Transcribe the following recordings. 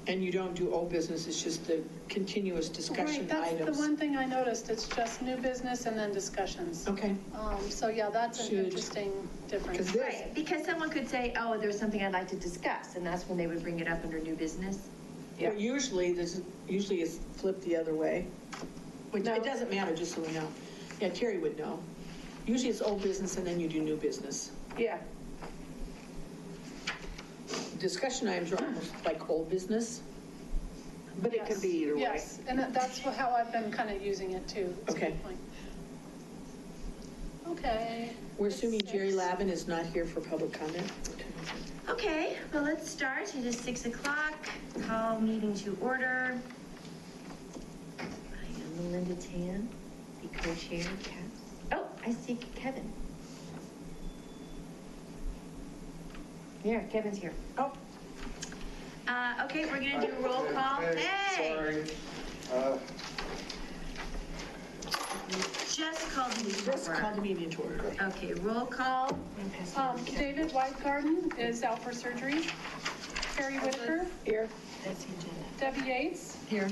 And you don't do old business, it's just the continuous discussion Right, that's items. the one thing I noticed. It's just new business and then discussions. Okay. So yeah, that's an Should- interesting difference. Because this, Right, because someone could say, oh, there's something I'd like to discuss, and that's when they would bring it up under new business. but usually it's flipped the other way. Which, it doesn't matter, just so we know. Yeah, Terry would know. Usually it's old business and then you do new business. Yeah. Discussion items are almost like old business. But it could be either way. Yes, and that's how I've been kind of using it too. That's a good Okay. point. Okay. We're assuming Jerry 6. Lavin is not here for public comment. Okay, well, let's start. It is 6 o'clock. Call meeting to order. I am Melinda Tan, the co-chair of CAPS. Oh, I see Kevin. Here, Kevin's here. Oh, Okay, we're gonna do a roll call. Hey! Sorry. Just called the meeting just over. call the meeting to order. Okay, roll call. David Whitegarden is out for surgery. Carrie Whitaker. Here. That's the agenda. Debbie Yates. Here.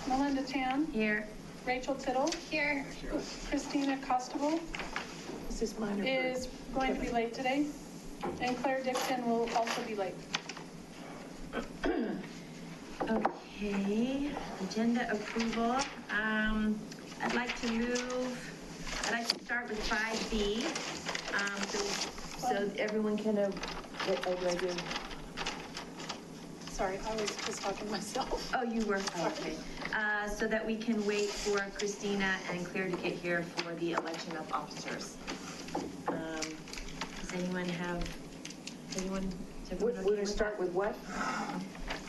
Melinda Tan. Here. Rachel Tittle. Here. Christina Costable Is this mine or is going to be late today. And Claire Dixon will also be late. Okay, agenda approval. I'd like to start with 5B. So everyone can, what do I do? Sorry, I was just talking to myself. Oh, you were, okay. So that we can wait for Christina and Claire to get here for the election of officers. Does anyone have, is everyone We're okay going to with start with what?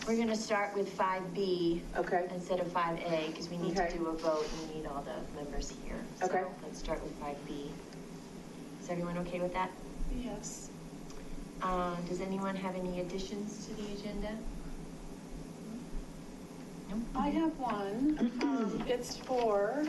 We're going to start with 5B Okay. instead of 5A because we need to Okay. do a vote and we need all the members here. Okay. So let's start with 5B. Is everyone okay with that? Yes. Does anyone have any additions to the agenda? No? I have one. It's for,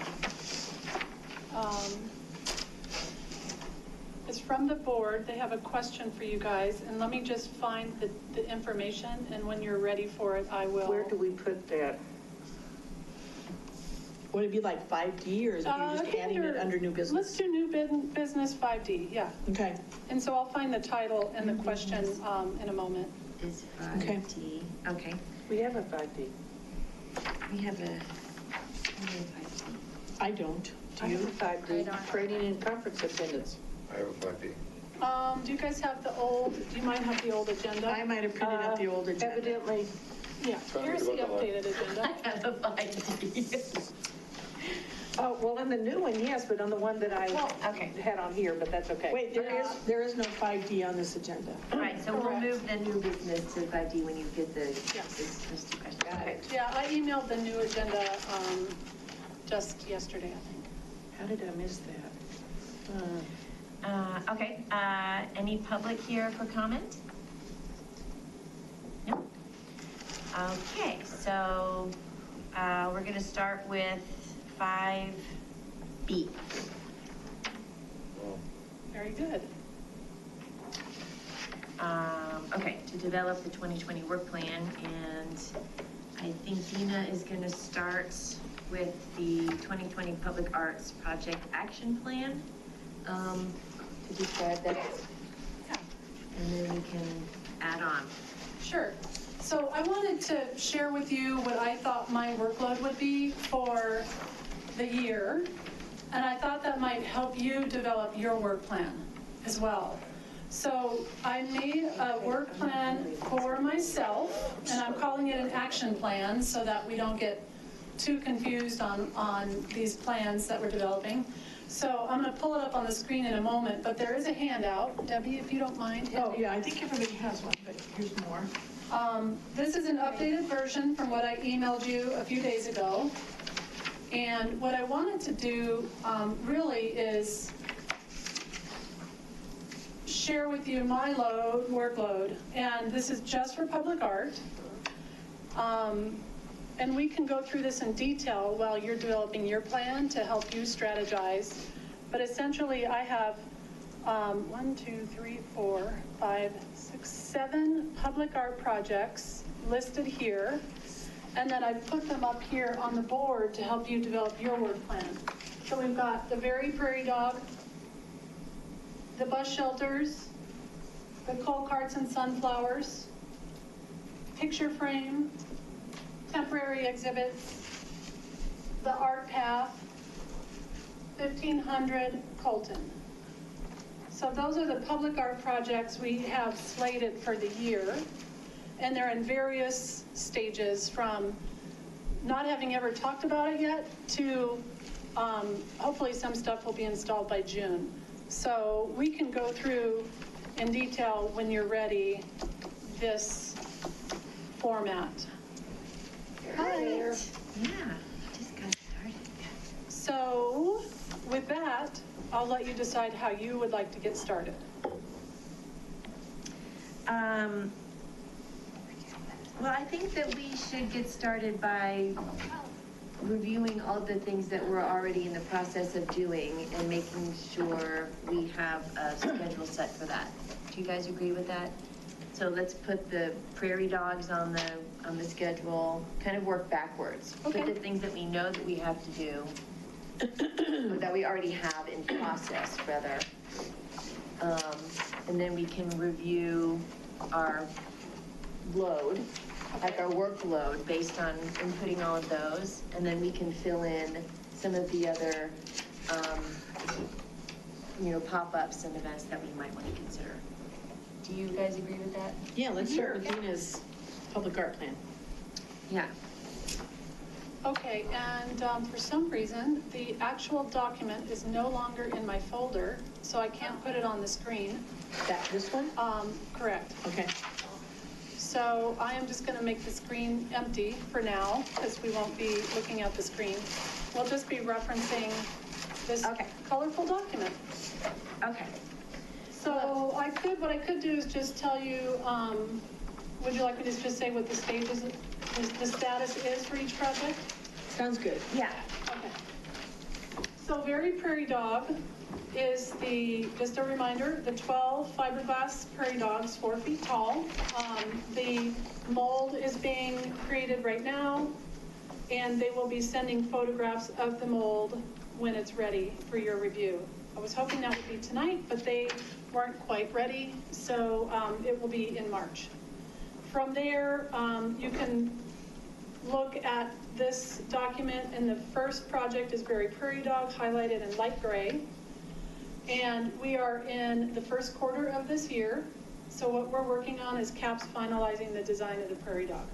it's from the board. They have a question for you guys, and let me just find the information, and when you're ready for it, I will. Where do we put that? Would it be like 5D or is it I you're just think adding it under new Let's business? do new business 5D, yeah. Okay. And so I'll find the title and the question in a moment. Is Okay. 5D. Okay. We have a 5D. We have a 5D. I don't. I Do have a you? 5D, training and conference attendance. I have a 5D. Do you guys have the old, do you mind have the old agenda? I might have printed up the old agenda. Evidently, Yeah, Trying to here's the read about the updated agenda. I have a 5D. oh, well, in the new one, yes, but on the one that I Okay. had on here, but that's okay. Wait, there is no 5D on this agenda. All right, so we'll Correct. move the new business to 5D when you get the, Yes. this two questions. Got it. Yeah, I emailed the new agenda just yesterday, I think. How did I miss that? Okay, any public here for comment? No? Okay, so we're going to start with 5B. Very good. Okay, to develop the 2020 work plan, and I think Dina is going to start with the 2020 Public Arts Project Action Plan to describe that, and then we can add on. Sure. So I wanted to share with you what I thought my workload would be for the year, and I thought that might help you develop your work plan as well. So I made a work plan for myself, and I'm calling it an action plan so that we don't get too confused on these plans that we're developing. So I'm going to pull it up on the screen in a moment, but there is a handout. Debbie, if you don't mind. Oh, yeah, I think everybody has one, but here's more. This is an updated version from what I emailed you a few days ago. And what I wanted to do really is share with you my workload, and this is just for public art. And we can go through this in detail while you're developing your plan to help you strategize. But essentially, I have 7 public art projects listed here. And then I put them up here on the board to help you develop your work plan. So we've got the Very Prairie Dog, the bus shelters, the coal carts and sunflowers, picture frame, temporary exhibits, the art path, 1500 Colton. So those are the public art projects we have slated for the year. And they're in various stages, from not having ever talked about it yet to hopefully some stuff will be installed by June. So we can go through in detail when you're ready this format. Hi. Yeah, just got started. So with that, I'll let you decide how you would like to get started. Well, I think that we should get started by reviewing all the things that we're already in the process of doing and making sure we have a schedule set for that. Do you guys agree with that? So let's put the prairie dogs on the schedule, kind of work backwards. Okay. Put the things that we know that we have to do, or that we already have in process, rather. And then we can review our load, like our workload, based on inputting all of those, and then we can fill in some of the other, pop-ups and events that we might want to consider. Do you guys agree with that? Yeah, let's start with Dina's public art plan. Yeah. Okay, and for some reason, the actual document is no longer in my folder, so I can't put it on the screen. This one? Correct. Okay. So I am just going to make the screen empty for now, because we won't be looking at the screen. We'll just be referencing this Okay. colorful document. Okay. So what I could do is just tell you, would you like me to just say what the status is for each project? Sounds good. Yeah. Okay. So Very Prairie Dog is just a reminder, the 12 fiberglass prairie dogs, 4 feet tall. The mold is being created right now, and they will be sending photographs of the mold when it's ready for your review. I was hoping that would be tonight, but they weren't quite ready, so it will be in March. From there, you can look at this document, and the first project is Very Prairie Dog, highlighted in light gray. And we are in the first quarter of this year, so what we're working on is CAPS finalizing the design of the Prairie Dog.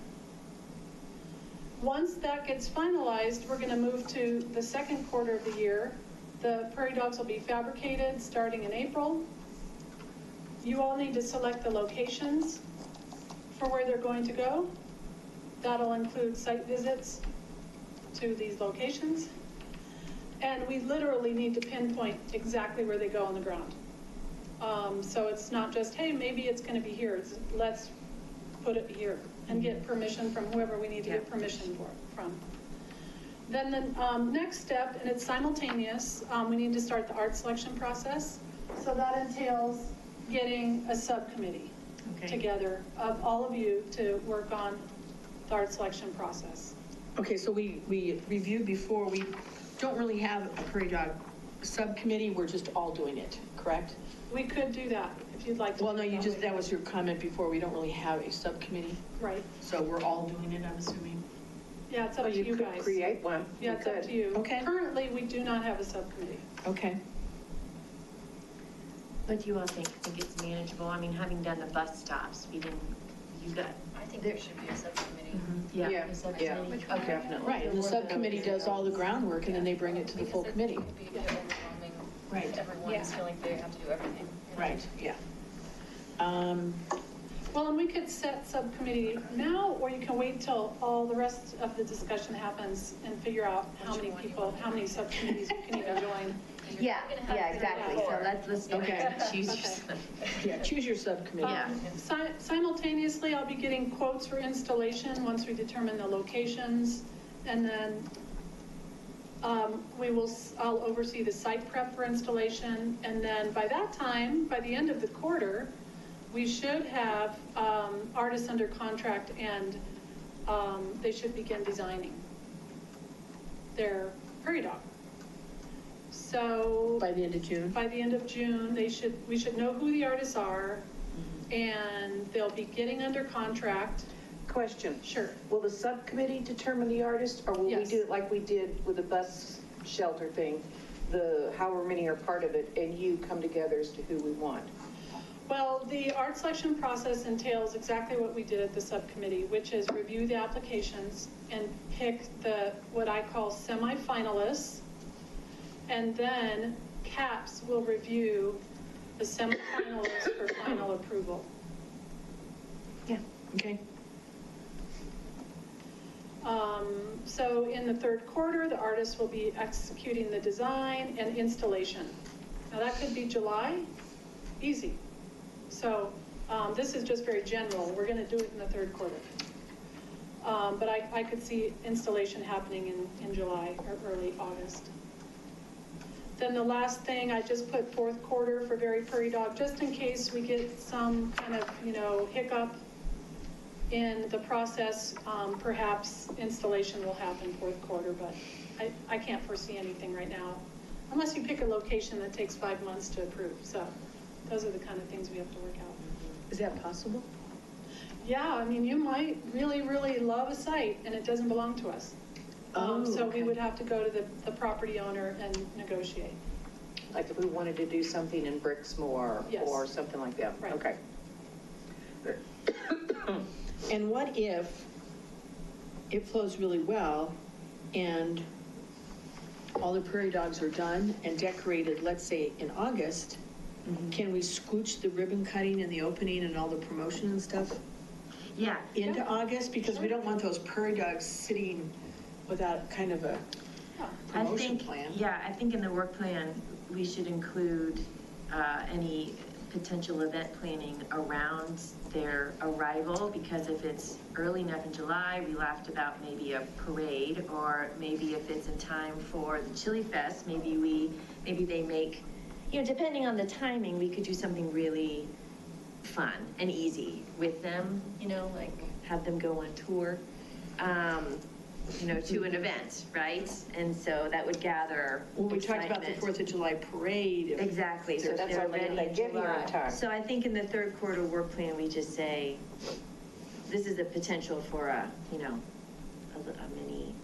Once that gets finalized, we're going to move to the second quarter of the year. The Prairie Dogs will be fabricated starting in April. You all need to select the locations for where they're going to go. That'll include site visits to these locations. And we literally need to pinpoint exactly where they go on the ground. So it's not just, hey, maybe it's going to be here. It's, let's put it here and get permission from whoever we need to get permission from. Then the next step, and it's simultaneous, we need to start the art selection process. So that entails getting a subcommittee together of all of you to work on the art selection process. Okay, so we reviewed before, we don't really have a Prairie Dog subcommittee, we're just all doing it, correct? We could do that if you'd like to. Well, no, that was your comment before, we don't really have a subcommittee, Right. so we're all doing it, I'm assuming. Yeah, it's up to You you could guys. create one. Yeah, it's up to you. Okay. Currently, we do not have a subcommittee. Okay. What do you all think it's manageable? I mean, having done the bus stops, you got. I think there should be a subcommittee. Yeah. Yeah, the subcommittee. Which Okay. Definitely. Right, and the subcommittee does all the groundwork, and then they bring it to the full committee. It could be a bit overwhelming. Right. Everyone's feeling they have to do everything. you know? Right, yeah. Well, and we could set subcommittee now, or you can wait till all the rest of the discussion happens and figure out how many people, how many subcommittees you can even join. Yeah, exactly. So let's Okay. choose your Okay. son. Yeah, choose your subcommittee. Yeah. Simultaneously, I'll be getting quotes for installation once we determine the locations, and then I'll oversee the site prep for installation, and then by that time, by the end of the quarter, we should have artists under contract, and they should begin designing their prairie dog. So By the end of June? by the end of June, we should know who the artists are, and they'll be getting under contract. Question. Sure. Will the subcommittee determine the artist, or will we Yes. do it like we did with the bus shelter thing? However many are part of it, and you come together as to who we want? Well, the art selection process entails exactly what we did at the subcommittee, which is review the applications and pick what I call semifinalists. And then CAPS will review the semifinalists for final approval. Yeah. Okay. So in the third quarter, the artist will be executing the design and installation. Now that could be July, easy. So this is just very general. We're going to do it in the third quarter. But I could see installation happening in July or early August. Then the last thing, I just put fourth quarter for Very Prairie Dog, just in case we get some kind of, hiccup in the process. Perhaps installation will happen fourth quarter, but I can't foresee anything right now, unless you pick a location that takes 5 months to approve. So those are the kind of things we have to work out. Is that possible? Yeah, I mean, you might really, really love a site and it doesn't belong to us. So we would have to go to the property owner and negotiate. Like if we wanted to do something in Brixmore Yes. or something like that? Right. Okay. And what if it flows really well and all the prairie dogs are done and decorated, let's say in August? Can we scooch the ribbon cutting and the opening and all the promotion and stuff Yeah, into August? Because we don't want those prairie dogs sitting without kind of a I promotion think, plan. I think in the work plan, we should include any potential event planning around their arrival, because if it's early enough in July, we laughed about maybe a parade, or maybe if it's in time for the Chili Fest, maybe they make, depending on the timing, we could do something really fun and easy with them, like have them go on tour. To an event, right? And so that would gather When we talked about the excitement. 4th of July parade. Exactly, so if That's they're what ready they in give you in July. time. So I think in the third quarter work plan, we just say, this is a potential for a mini,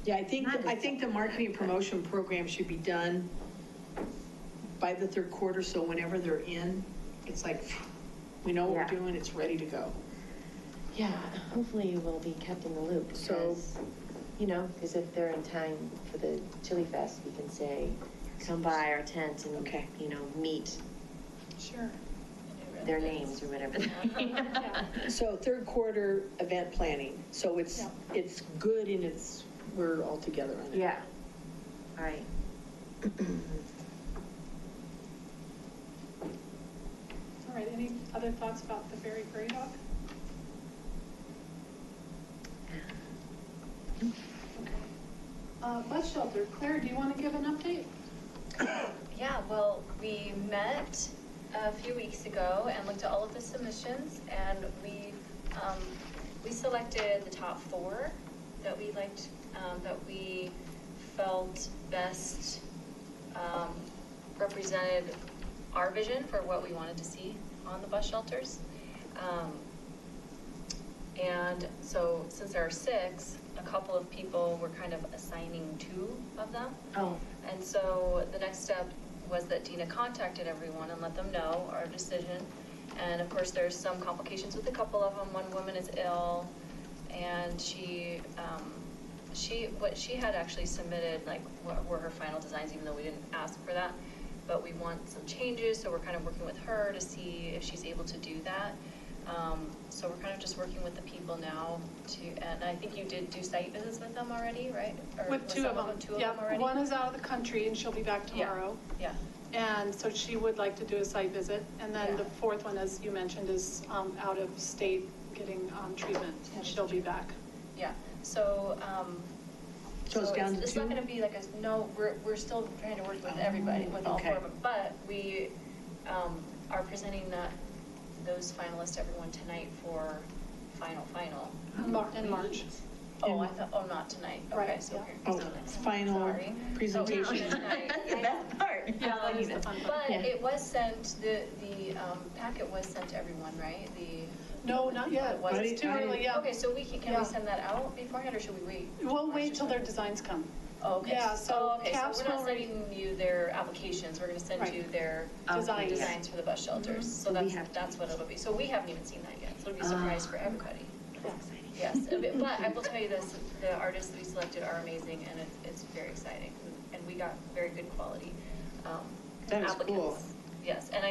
Yeah, I think the marketing and promotion program should be done by the third quarter, so whenever they're in, it's like, we know what Yeah. we're doing, it's ready to go. yeah, hopefully we'll be kept in the loop. So- Because if they're in time for the Chili Fest, we can say, come by our tent and, Okay. meet Sure. their names or whatever. Yeah. So third quarter event planning, so it's good and we're all together on it. Yeah, all right. All right, any other thoughts about the Very Prairie Dog? Okay. Bus shelter, Claire, do you want to give an update? Yeah, well, we met a few weeks ago and looked at all of the submissions, and we selected the top 4 that we liked, that we felt best represented our vision for what we wanted to see on the bus shelters. And so since there are 6, a couple of people were kind of assigning 2 of them. Oh, And so the next step was that Dina contacted everyone and let them know our decision. And of course, there's some complications with a couple of them. One woman is ill, and she had actually submitted, like, what were her final designs, even though we didn't ask for that. But we want some changes, so we're kind of working with her to see if she's able to do that. So we're kind of just working with the people now and I think you did do site visits with them already, right? Or With with 2 some of them. 2 of Yeah, them already? one is out of the country and she'll be back Yeah. tomorrow. Yeah, And so she would like to do a site visit. And then Yeah. the 4th one, as you mentioned, is out of state getting treatment, and she'll be back. yeah. So, So it's down to It's not two? gonna be like a, no, we're still trying to work with everybody, with all okay. four of them. But we are presenting those finalists to everyone tonight for final. In March. Oh, I thought, oh, not tonight. Okay, Right, so yeah. here. Oh, so final sorry. presentation. Tonight. That's the best part. Yeah, that is the fun part. But Yeah. it was sent, the packet was sent to everyone, right? No, not yet. Was it? It's too early, yeah. Okay, so can Yeah. we send that out beforehand, or should we wait? We'll wait till their designs come. Oh, okay. Yeah, so Okay, CAPS so we're not will re- sending you their applications, we're gonna send Right. you their Designs. designs for the bus shelters. So So we have to- that's what it'll be. So we haven't even seen that yet, so it'll be a surprise for everybody. That's exciting. Yes, but I will tell you this, the artists that we selected are amazing, and it's very exciting. And we got very good quality That is applicants. cool. Yes, and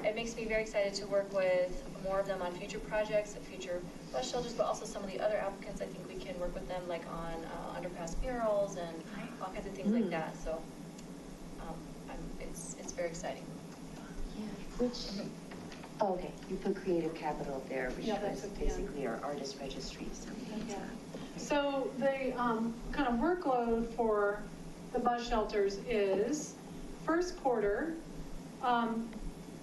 it makes me very excited to work with more of them on future projects, future bus shelters, but also some of the other applicants. I think we can work with them like on underpass murals and all kinds of things like that. So it's very exciting. Yeah, which, oh, okay, you put creative capital there, which Yeah, that's was at the end. basically our artist registry, something like Yeah. that. So the kind of workload for the bus shelters is, first quarter,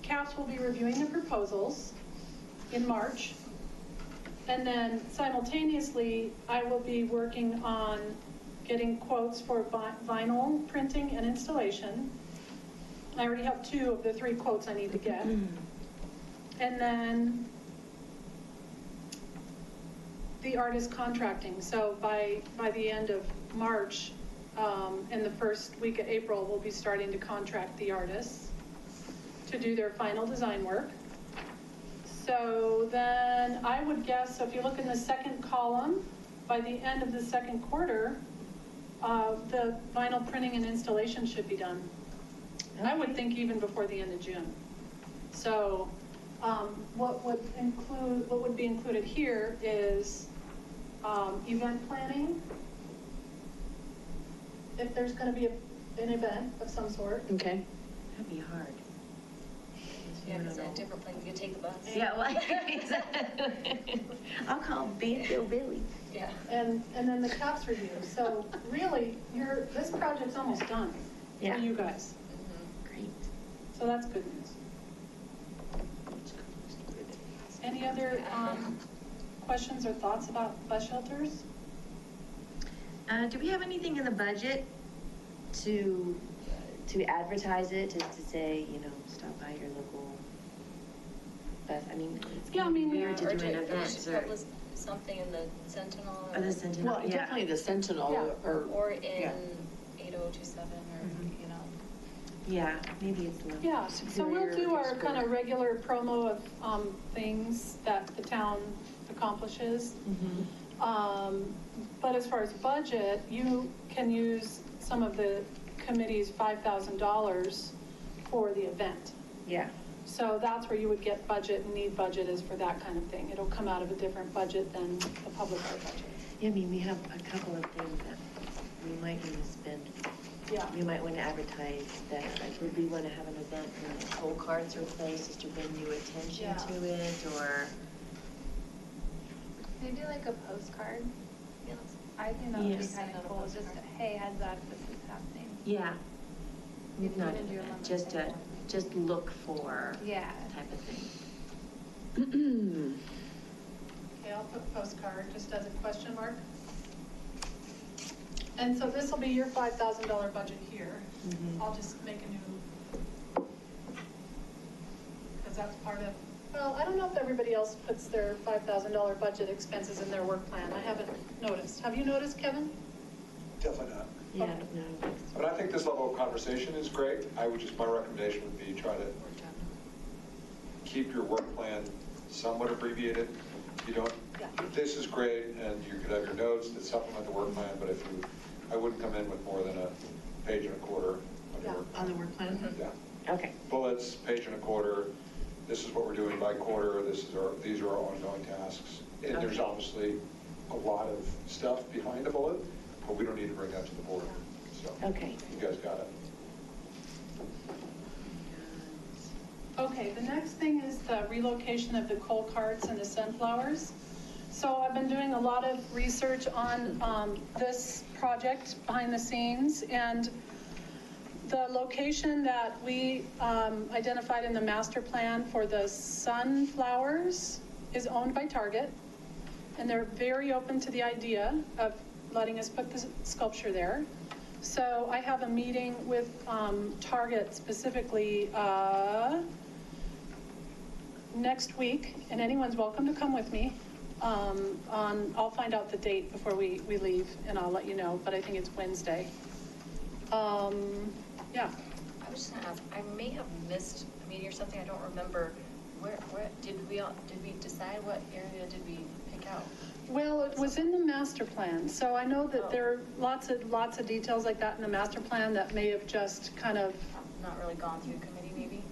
CAPS will be reviewing the proposals in March. And then simultaneously, I will be working on getting quotes for vinyl printing and installation. I already have 2 of the 3 quotes I need to get. And then the artist contracting. So by the end of March, in the first week of April, we'll be starting to contract the artists to do their final design work. So then I would guess, so if you look in the second column, by the end of the second quarter, the vinyl printing and installation should be done. I would think even before the end of June. So what would be included here is event planning. If there's going to be an event of some sort. Okay. That'd be hard. Yeah, because at different places, you take the bus. Yeah, well, exactly. I'll call Banfield Billy. Yeah. And then the CAPS review. So really, this project's almost done Yeah. for you guys. Great. So that's good news. Any other questions or thoughts about bus shelters? Do we have anything in the budget to advertise it, to say, stop by your local bus? I mean, it's Yeah, I mean, weird to Or do an we event should or, publish something in the Sentinel. or the Sentinel, Well, yeah. definitely the Sentinel Yeah. Or yeah. in 8027 or, Yeah, maybe it's local. Yeah, so we'll do our kind of regular promo of things that the town accomplishes. But as far as budget, you can use some of the committee's $5,000 for the event. Yeah. So that's where you would get budget, and need budget is for that kind of thing. It'll come out of a different budget than the public art budget. Yeah, I mean, we have a couple of things that we might want to spend. Yeah. We might want to advertise that, like, would we want to have an event when the coal carts are placed, just to bring new attention Yeah. to it, or? Maybe like a postcard. I think that would be Yes. kind of cool, just, hey, heads up, this is happening. Yeah. If you Not can do an it on event, the just same a, one. just look for Yeah. type of thing. Okay, I'll put postcard just as a question mark. And so this will be your $5,000 budget here. I'll just make a new, because that's part of, well, I don't know if everybody else puts their $5,000 budget expenses in their work plan. I haven't noticed. Have you noticed, Kevin? Definitely not. Yeah, Okay. no. But I think this level of conversation is great. My recommendation would be try to keep your work plan somewhat abbreviated. You don't, Yeah. this is great, and you could have your notes that supplement the work plan, but I wouldn't come in with more than a page and a quarter on your Yeah. work plan. On the work plan? Yeah. Okay. Bullets, page and a quarter, this is what we're doing by quarter, these are our ongoing tasks. And there's Okay. obviously a lot of stuff behind the bullet, but we don't need to bring that to the board. So Okay. you guys got it. Okay, the next thing is the relocation of the coal carts and the sunflowers. So I've been doing a lot of research on this project behind the scenes, and the location that we identified in the master plan for the sunflowers is owned by Target, and they're very open to the idea of letting us put the sculpture there. So I have a meeting with Target specifically next week, and anyone's welcome to come with me. I'll find out the date before we leave, and I'll let you know, but I think it's Wednesday. Yeah. I was just gonna ask, I may have missed a meeting or something, I don't remember. Where, did we decide what area did we pick out? Well, it was in the master plan, so I know that there are lots of details like that in the master plan that may have just kind of, Not really gone through committee, maybe?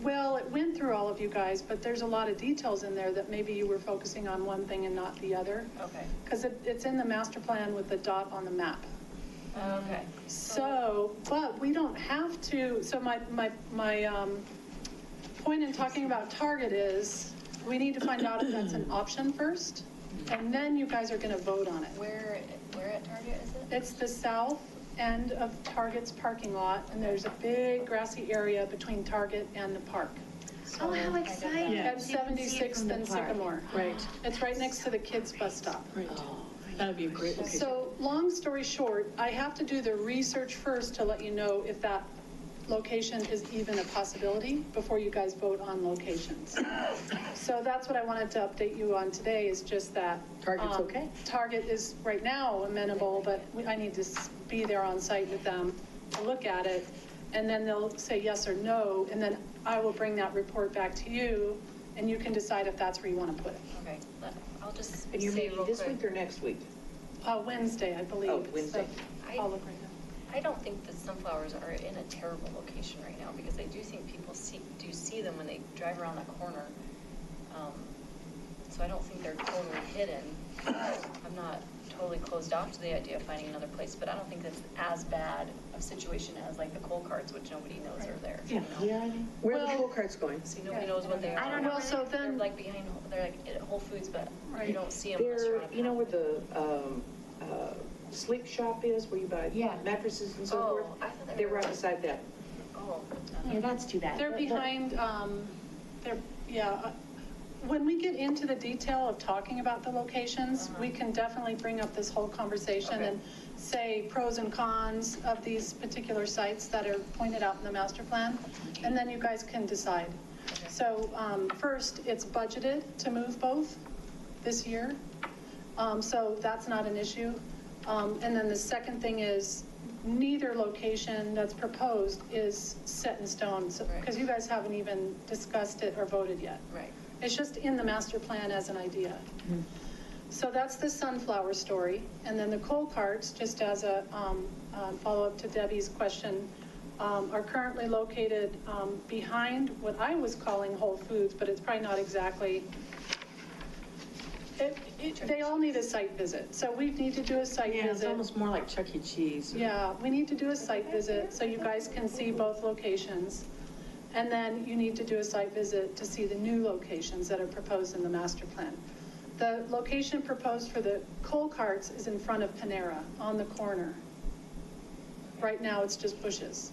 well, it went through all of you guys, but there's a lot of details in there that maybe you were focusing on one thing and not the other. Okay. Because it's in the master plan with the dot on the map. Okay. So, but we don't have to, so my point in talking about Target is, we need to find out if that's an option first, and then you guys are gonna vote on it. Where at Target is it? It's the south end of Target's parking lot, and there's a big grassy area between Target and the park. Oh, how exciting. Yeah. At 76th and Sycamore. Right. It's right next to the kids' bus stop. Right. That would be a great location. So, long story short, I have to do the research first to let you know if that location is even a possibility before you guys vote on locations. So that's what I wanted to update you on today, is just that. Target's okay? Target is right now amenable, but I need to be there on site with them to look at it, and then they'll say yes or no, and then I will bring that report back to you, and you can decide if that's where you want to put it. Okay, I'll just And you're say meeting real this quick. week or next week? Wednesday, I believe. Oh, Wednesday. So, I'll look right now. I don't think the sunflowers are in a terrible location right now, because I do think people do see them when they drive around that corner. So I don't think they're totally hidden. I'm not totally closed off to the idea of finding another place, but I don't think that's as bad of a situation as like the coal carts, which nobody knows are there. Yeah. You know? Where are the Well- full carts going? See, nobody knows what they are. I don't know. Well, so They're then, like behind, they're like at Whole Foods, but Right. you don't see them unless you're on They're, a you know where path. the sleep shop is, where you buy Yeah. mattresses and so Oh, forth? I thought they They're were- right beside that. Oh. Yeah, that's too bad. they're behind, when we get into the detail of talking about the locations, we can definitely bring up this whole conversation Okay. and say pros and cons of these particular sites that are pointed out in the master plan, and then you guys can decide. So, first, it's budgeted to move both this year, so that's not an issue. And then the second thing is, neither location that's proposed is set in stone, Right. because you guys haven't even discussed it or voted yet. Right. It's just in the master plan as an idea. So that's the sunflower story. And then the coal carts, just as a follow-up to Debbie's question, are currently located behind what I was calling Whole Foods, but it's probably not exactly. They all need a site visit. So we need to do a site Yeah, it's visit. almost more like Chuck E. Cheese. Yeah, we need to do a site visit so you guys can see both locations. And then you need to do a site visit to see the new locations that are proposed in the master plan. The location proposed for the coal carts is in front of Panera on the corner. Right now, it's just bushes.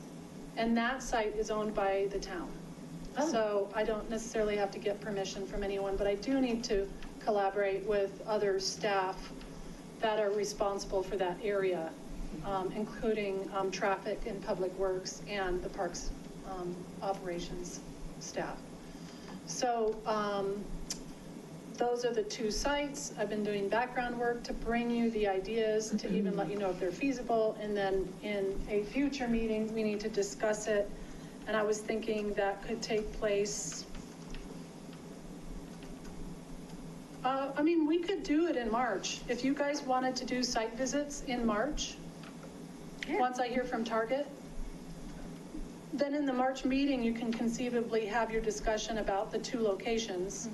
And that site is owned by the town. So I don't necessarily have to get permission from anyone, but I do need to collaborate with other staff that are responsible for that area, including traffic and public works and the parks operations staff. So those are the two sites. I've been doing background work to bring you the ideas, to even let you know if they're feasible, and then in a future meeting, we need to discuss it. And I was thinking that could take place, I mean, we could do it in March. If you guys wanted to do site visits in March, once I hear from Target, then in the March meeting, you can conceivably have your discussion about the two locations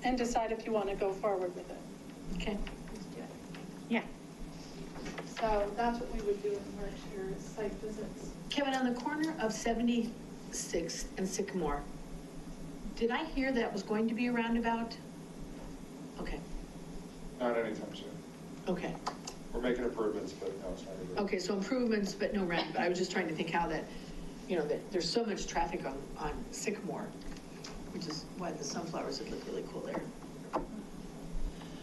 and decide if you want to go forward with it. Okay. Yeah. So that's what we would do in March here, is site visits. Kevin, on the corner of 76th and Sycamore, did I hear that was going to be a roundabout? Okay, Not anytime soon. okay. We're making improvements, but no, it's not gonna be. Okay, so improvements, but no rent, but I was just trying to think how that, that there's so much traffic on Sycamore, which is why the sunflowers would look really cool there.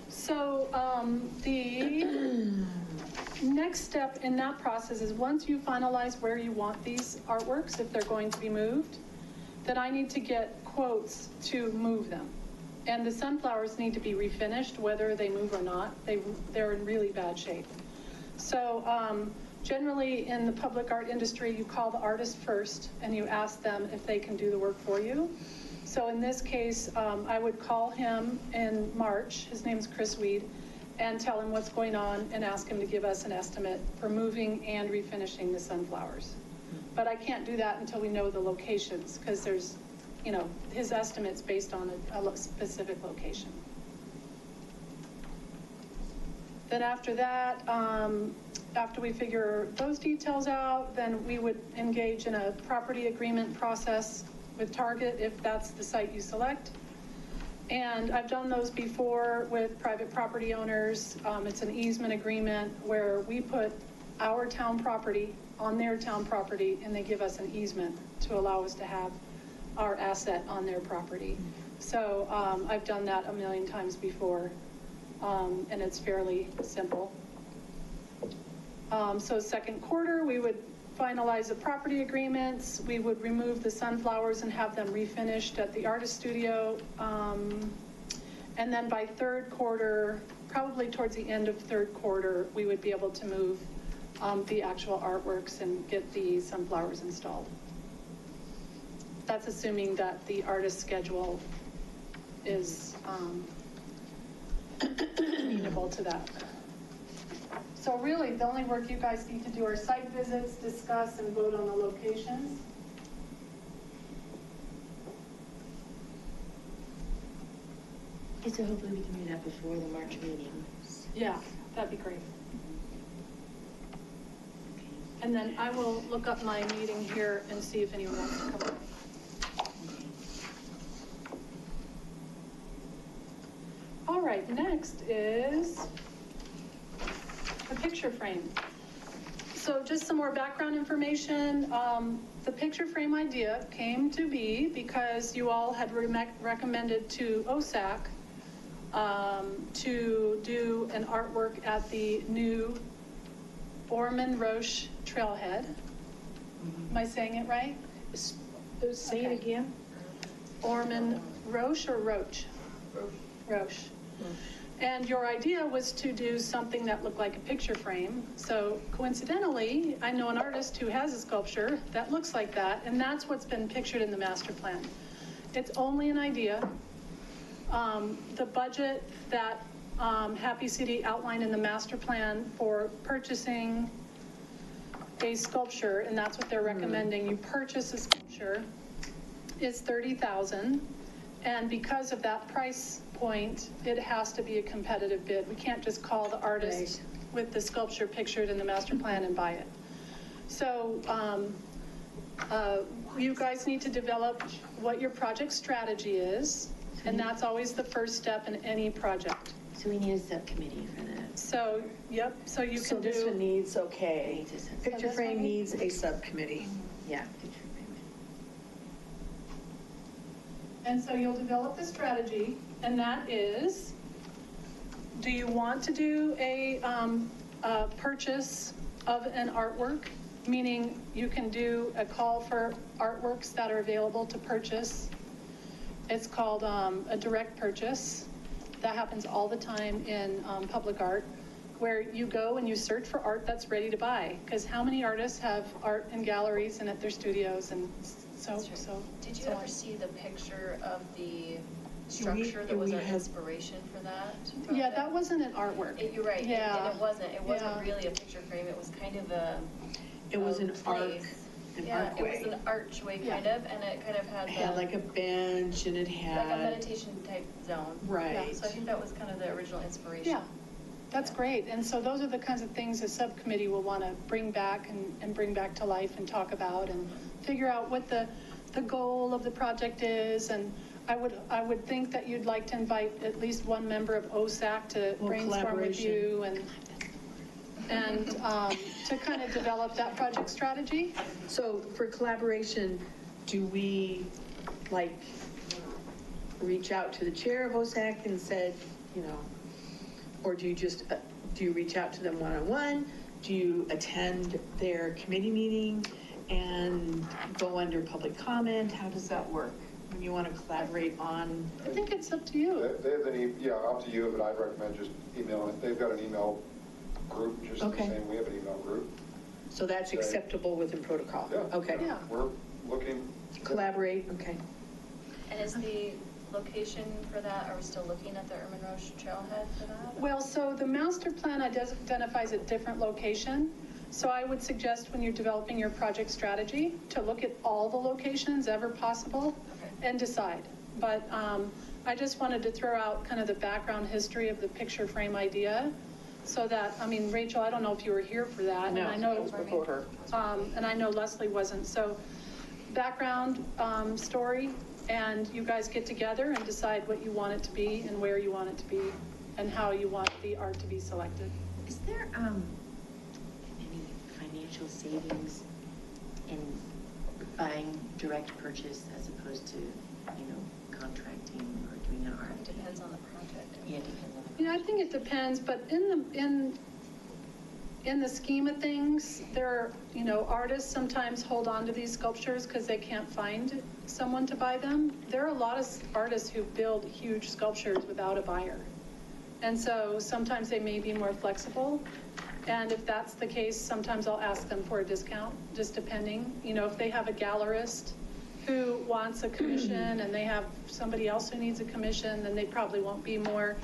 So, the next step in that process is once you finalize where you want these artworks, if they're going to be moved, then I need to get quotes to move them. And the sunflowers need to be refinished, whether they move or not. They're in really bad shape. So, generally in the public art industry, you call the artist first and you ask them if they can do the work for you. So in this case, I would call him in March, his name's Chris Weed, and tell him what's going on and ask him to give us an estimate for moving and refinishing the sunflowers. But I can't do that until we know the locations, because there's, his estimate's based on a specific location. Then after that, after we figure those details out, then we would engage in a property agreement process with Target, if that's the site you select. And I've done those before with private property owners. It's an easement agreement where we put our town property on their town property, and they give us an easement to allow us to have our asset on their property. So I've done that a million times before, and it's fairly simple. So second quarter, we would finalize the property agreements. We would remove the sunflowers and have them refinished at the artist studio. And then by third quarter, probably towards the end of third quarter, we would be able to move the actual artworks and get the sunflowers installed. That's assuming that the artist schedule is amenable to that. So really, the only work you guys need to do are site visits, discuss, and vote on the locations. Okay, so hopefully we can do that before the March meeting. Yeah, that'd be great. Okay. And then I will look up my meeting here and see if anyone wants to come up. All right, next is the picture frame. So just some more background information. The picture frame idea came to be because you all had recommended to OSAC to do an artwork at the new Orman Roche trailhead. Am I saying it right? Say it again? Orman Roche or Roche? Roche. And your idea was to do something that looked like a picture frame. So coincidentally, I know an artist who has a sculpture that looks like that, and that's what's been pictured in the master plan. It's only an idea. The budget that Happy City outlined in the master plan for purchasing a sculpture, and that's what they're recommending, you purchase a sculpture, is $30,000. And because of that price point, it has to be a competitive bid. We can't just call the artist with the sculpture pictured in the master plan and buy it. So you guys need to develop what your project strategy is, and that's always the first step in any project. So we need a subcommittee for that. So, yep, so you So can this one do, needs, okay, Needs a sub- picture So this frame one needs a subcommittee. Yeah, picture frame. and so you'll develop the strategy, and that is, do you want to do a purchase of an artwork? Meaning you can do a call for artworks that are available to purchase. It's called a direct purchase. That happens all the time in public art, where you go and you search for art that's ready to buy. Because how many artists have art in galleries and at their studios and so. Did you so ever on. see the picture of the structure that was our inspiration for that? Yeah, that wasn't an artwork. You're right, and Yeah. it wasn't Yeah. really a picture frame, it was kind of a. It was an arc, place. an Yeah, it archway. was an archway Yeah. kind of, and it kind of had It had the, like a bench and it like a had, meditation type zone. right. So I think that was kind of the original inspiration. Yeah, that's great. And so those are the kinds of things a subcommittee will want to bring back and bring back to life and talk about and figure out what the goal of the project is. And I would think that you'd like to invite at least one member of OSAC to Well, brainstorm with collaboration. you and to kind of develop that project strategy. So for collaboration, do we like reach out to the chair of OSAC and said, you know, or do you just, do you reach out to them one-on-one? Do you attend their committee meeting and go under public comment? How does that work when you want to collaborate on? I think it's up to you. They have yeah, up to you, but I'd recommend just emailing it. They've got an email group, just the Okay. same, we have an email group. So that's Okay. acceptable within protocol? Yeah. Okay. Yeah. We're looking. Collaborate, okay. And is the location for that, are we still looking at the Urban Roche trailhead for that? Well, so the master plan identifies a different location. So I would suggest when you're developing your project strategy to look at all the locations ever possible Okay. and decide. But I just wanted to throw out kind of the background history of the picture frame idea so that, I mean, Rachel, I don't know if you were here for that. No. And I know, That was before her. and I know Leslie wasn't. So background story, and you guys get together and decide what you want it to be and where you want it to be and how you want the art to be selected. Is there, any financial savings in buying direct purchase as opposed to, contracting or doing an art? Depends on the project. Yeah, it depends on the. Yeah, I think it depends, but in the scheme of things, there are, artists sometimes hold on to these sculptures because they can't find someone to buy them. There are a lot of artists who build huge sculptures without a buyer. And so sometimes they may be more flexible. And if that's the case, sometimes I'll ask them for a discount, just depending. If they have a gallerist who wants a commission and they have somebody else who needs a commission, then they probably won't be more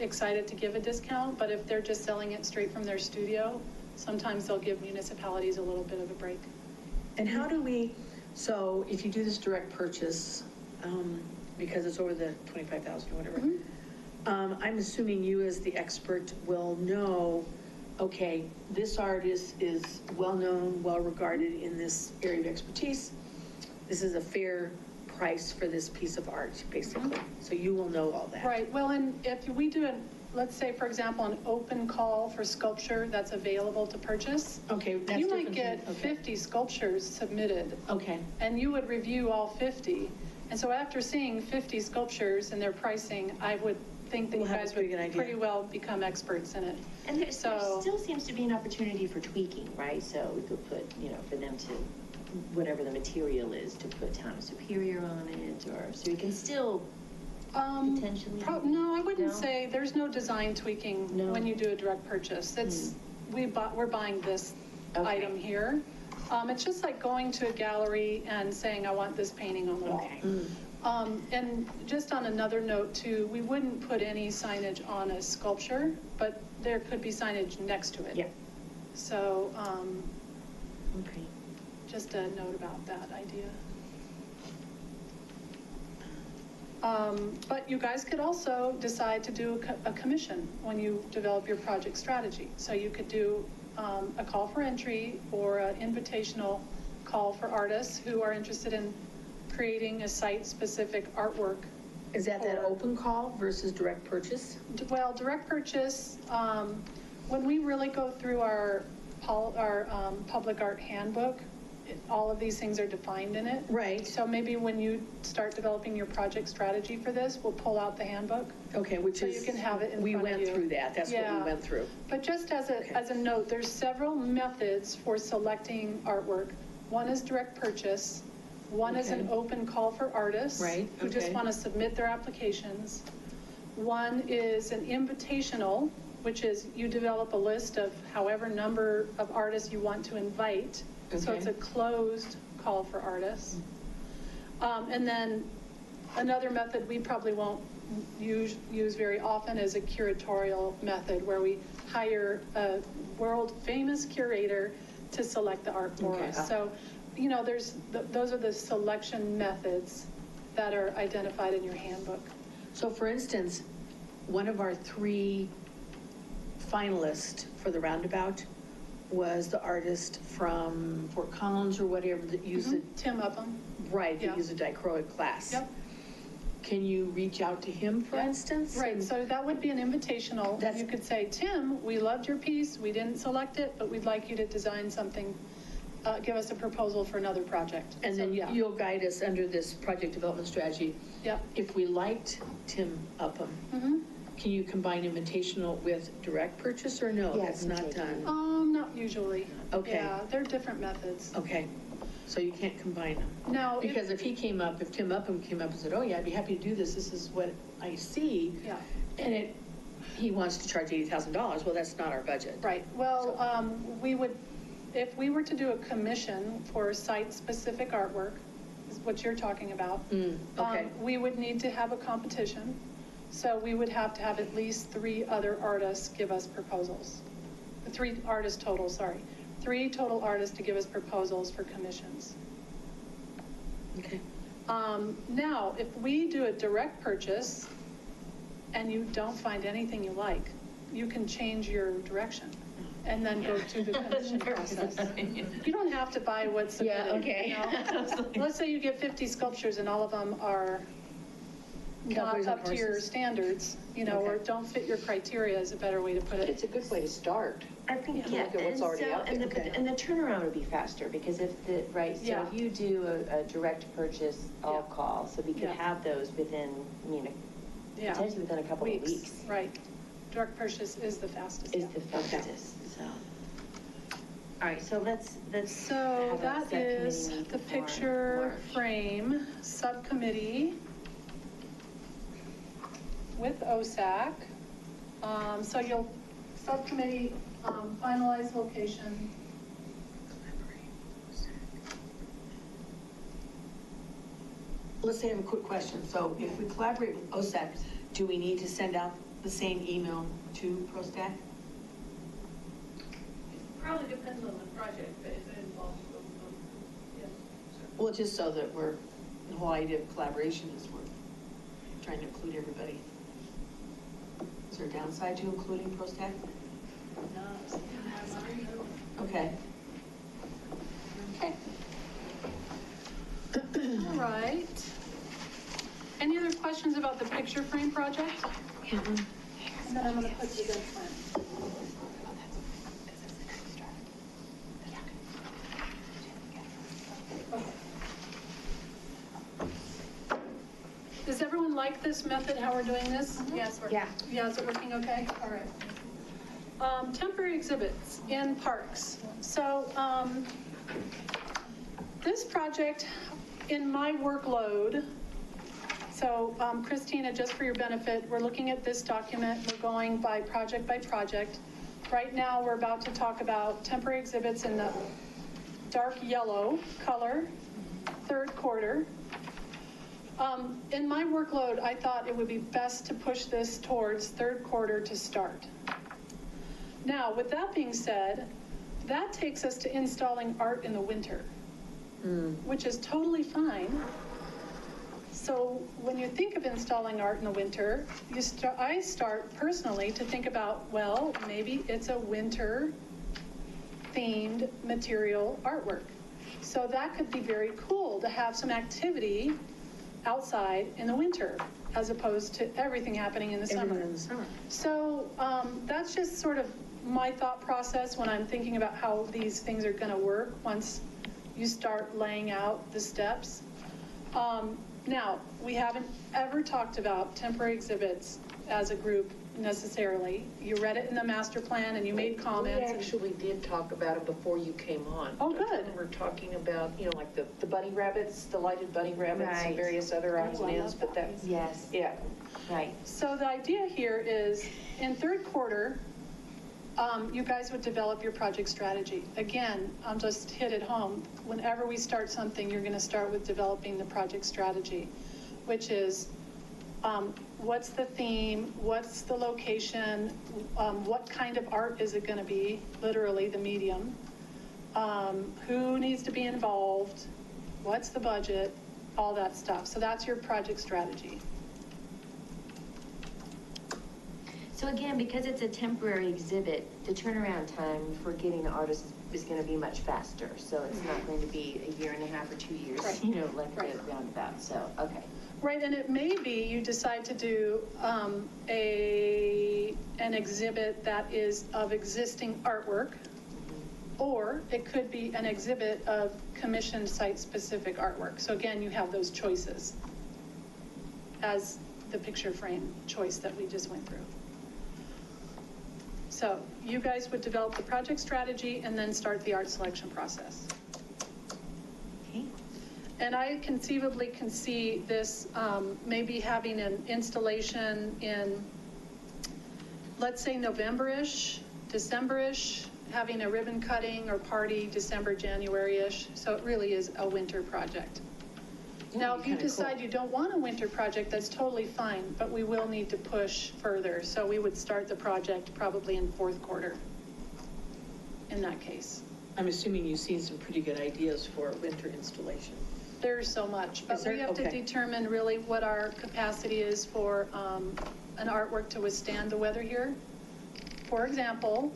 excited to give a discount. But if they're just selling it straight from their studio, sometimes they'll give municipalities a little bit of a break. And how do we, so if you do this direct purchase, because it's over the 25,000 or whatever, I'm assuming you as the expert will know, okay, this artist is well-known, well-regarded in this area of expertise. This is a fair price for this piece of art, basically. So you will know all that. Right, well, and if we do let's say, for example, an open call for sculpture that's available to purchase, Okay, that's you different. might get Okay. 50 sculptures submitted. Okay, And you would review all 50. And so after seeing 50 sculptures and their pricing, I would think that you We'll have a guys pretty would good idea. pretty well become experts in it. And there So- still seems to be an opportunity for tweaking, right? So we could put, for them to, whatever the material is, to put Town of Superior on it, or, so you can still potentially. No, I wouldn't No? say, there's no design tweaking No. when you do a direct purchase. It's, we're buying this Okay. item here. It's just like going to a gallery and saying, I want this painting on the wall. Okay. And just on another note too, we wouldn't put any signage on a sculpture, but there could be signage next to it. Yeah. So, Okay. just a note about that idea. But you guys could also decide to do a commission when you develop your project strategy. So you could do a call for entry or an invitational call for artists who are interested in creating a site-specific artwork. is that open call versus direct purchase? Well, direct purchase, when we really go through our public art handbook, all of these things are defined in it. Right. So maybe when you start developing your project strategy for this, we'll pull out the handbook. Okay, which So is. you can have it in We front of went you. through that, that's what Yeah. we went through. But just as Okay. a note, there's several methods for selecting artwork. One is direct purchase. One is an Okay. open call for artists. Right, Who just okay. want to submit their applications. One is an invitational, which is you develop a list of however number of artists you want to invite. So it's Okay. a closed call for artists. And then another method we probably won't use very often is a curatorial method where we hire a world-famous curator to select the art for Okay. us. So, those are the selection methods that are identified in your handbook. So for instance, one of our 3 finalists for the roundabout was the artist from Fort Collins or whatever that used it, Tim Upham. right, Yeah. that used a dichroic glass. Yep. can you reach out to him, for instance? Right, And- so that would be an invitational. That's- You could say, Tim, we loved your piece, we didn't select it, but we'd like you to design something, give us a proposal for another project. And So, then yeah. you'll guide us under this project development strategy. Yep. If we liked Tim Upham, Mhm. can you combine invitational with direct purchase or no? That's not done. Not usually. Okay. Yeah, they're different methods. Okay, so you can't combine them. Now, Because if Tim Upham came up and said, oh yeah, I'd be happy to do this is what I see. Yeah. And he wants to charge $80,000, well, that's not our budget. Right, well, we would, if we were to do a commission for site-specific artwork, is what you're talking about. Okay. We would need to have a competition, so we would have to have at least 3 other artists give us proposals. 3 artists total, sorry. 3 total artists to give us proposals for commissions. Okay. Now, if we do a direct purchase and you don't find anything you like, you can change your direction and then go through the commission process. You don't have to buy what's submitted. Yeah, okay. You know? Let's say you get 50 sculptures and all of them are not Cowboys and up to your horses. standards, you know, or Okay. don't fit your criteria is a better way to put It's it. a good way to start. I think, To yeah, look at what's and already so, out there. and and the turnaround would be faster, because if the, right, so Yeah. if you do a direct purchase all Yeah. call, so we could Yeah. have those within, I mean, Yeah. potentially within a couple of weeks. Right. Direct purchase is the fastest. Is yeah. the fastest, so. All right, so let's So have a that subcommittee is meet the before picture March. frame subcommittee with OSAC. So you'll, subcommittee, finalize location. Let's say I have a quick question. So if we collaborate with OSAC, do we need to send out the same email to ProStack? Probably depends on the project, but if it involves both of them, yes. Well, just so that the whole idea of collaboration is we're trying to include everybody. Is there a downside to including ProStack? Okay. Okay. All right. Any other questions about the picture frame project? And then I'm gonna put the event plan. Okay. Does everyone like this method, how we're doing this? Yes, we're. Yeah. Yeah, is it working okay? All right. Temporary exhibits in parks. So, this project, in my workload, so Christina, just for your benefit, we're looking at this document, we're going by project. Right now, we're about to talk about temporary exhibits in the dark yellow color, third quarter. In my workload, I thought it would be best to push this towards third quarter to start. Now, with that being said, that takes us to installing art in the winter, which is totally fine. So when you think of installing art in the winter, I start personally to think about, well, maybe it's a winter themed material artwork. So that could be very cool to have some activity outside in the winter, as opposed to everything happening in the summer. Everyone in the summer. So that's just sort of my thought process when I'm thinking about how these things are going to work once you start laying out the steps. Now, we haven't ever talked about temporary exhibits as a group necessarily. You read it in the master plan and you made comments. We and- actually did talk about it before you came on. Oh, good. We're talking about, like the bunny rabbits, the lighted bunny rabbits Right. and various other odds and I ends, love but that. that, Yes, yeah. right. So the idea here is, in third quarter, you guys would develop your project strategy. Again, I'll just hit it home. Whenever we start something, you're going to start with developing the project strategy, which is what's the theme, what's the location, what kind of art is it going to be, literally the medium, who needs to be involved, what's the budget, all that stuff. So that's your project strategy. So again, because it's a temporary exhibit, the turnaround time for getting the artist is going to be much faster. So it's not going to be a year and a half or 2 years, Right. like Right. the roundabout. So, okay. Right, and it may be you decide to do an exhibit that is of existing artwork, or it could be an exhibit of commissioned site-specific artwork. So again, you have those choices as the picture frame choice that we just went through. So you guys would develop the project strategy and then start the art selection process. Okay. And I conceivably can see this maybe having an installation in, let's say, November-ish, December-ish, having a ribbon cutting or party December, January-ish. So it really is a winter project. Now, if you decide you don't want a winter project, that's totally fine, but we will need to push further. So we would start the project probably in fourth quarter in that case. I'm assuming you've seen some pretty good ideas for winter installation. There's so much, but Is there? we have to Okay. determine really what our capacity is for an artwork to withstand the weather here. For example,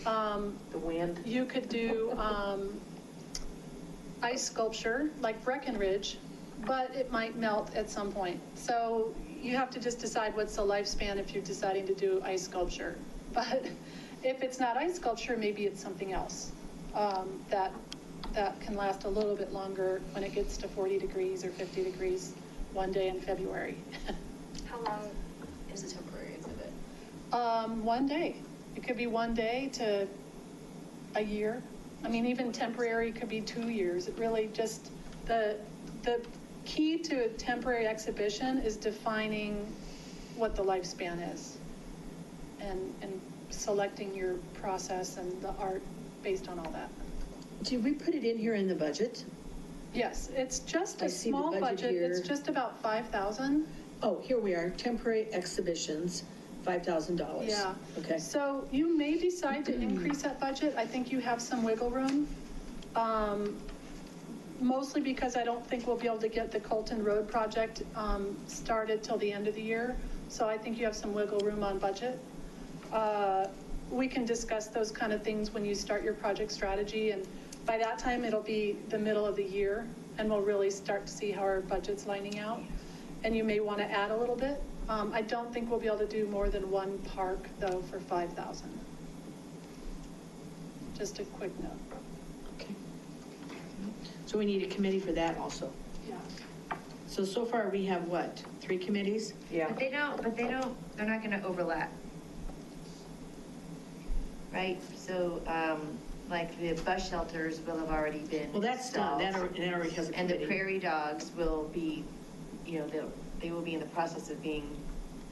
The wind. you could do ice sculpture like Breckenridge, but it might melt at some point. So you have to just decide what's the lifespan if you're deciding to do ice sculpture. But if it's not ice sculpture, maybe it's something else that can last a little bit longer when it gets to 40 degrees or 50 degrees one day in February. How long is a temporary exhibit? 1 day. It could be 1 day to a year. I mean, even temporary could be 2 years. It really just, the key to a temporary exhibition is defining what the lifespan is and selecting your process and the art based on all that. Did we put it in here in the budget? Yes, it's just I a see the small budget budget. It's here. just about 5,000. Oh, here we are, temporary exhibitions, $5,000. Yeah. Okay. So you may decide to increase that budget. I think you have some wiggle room. Mostly because I don't think we'll be able to get the Colton Road project started till the end of the year. So I think you have some wiggle room on budget. We can discuss those kind of things when you start your project strategy. And by that time, it'll be the middle of the year and we'll really start to see how our budget's lining out. And you may want to add a little bit. I don't think we'll be able to do more than one park though for 5,000. Just a quick note. Okay. So we need a committee for that also. Yeah. So far we have what, 3 committees? Yeah. But they're not gonna overlap. Right, so, like the bus shelters will have already been Well, that's done, installed. that already has a And the committee. prairie dogs will be, they will be in the process of being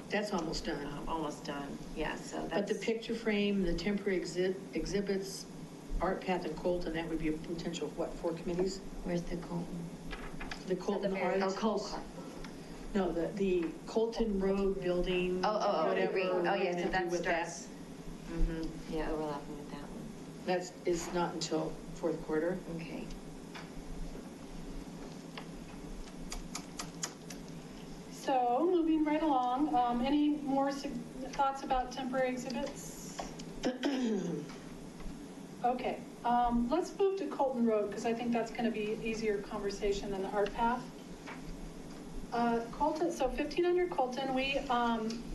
That's almost done. almost done, yeah, so that's. But the picture frame, the temporary exhibits, Art Path and Colton, that would be a potential, what, 4 committees? Where's the Colton? The Colton very Art. Oh, Colton. No, the Colton Road building. Whatever. green. Oh, we're yeah, gonna so do that with starts, yeah, overlapping with that one, That's, is not until 4th quarter. okay. So, moving right along, any more thoughts about temporary exhibits? Okay, let's move to Colton Road, because I think that's gonna be an easier conversation than the art path. Colton, so 1500 Colton, we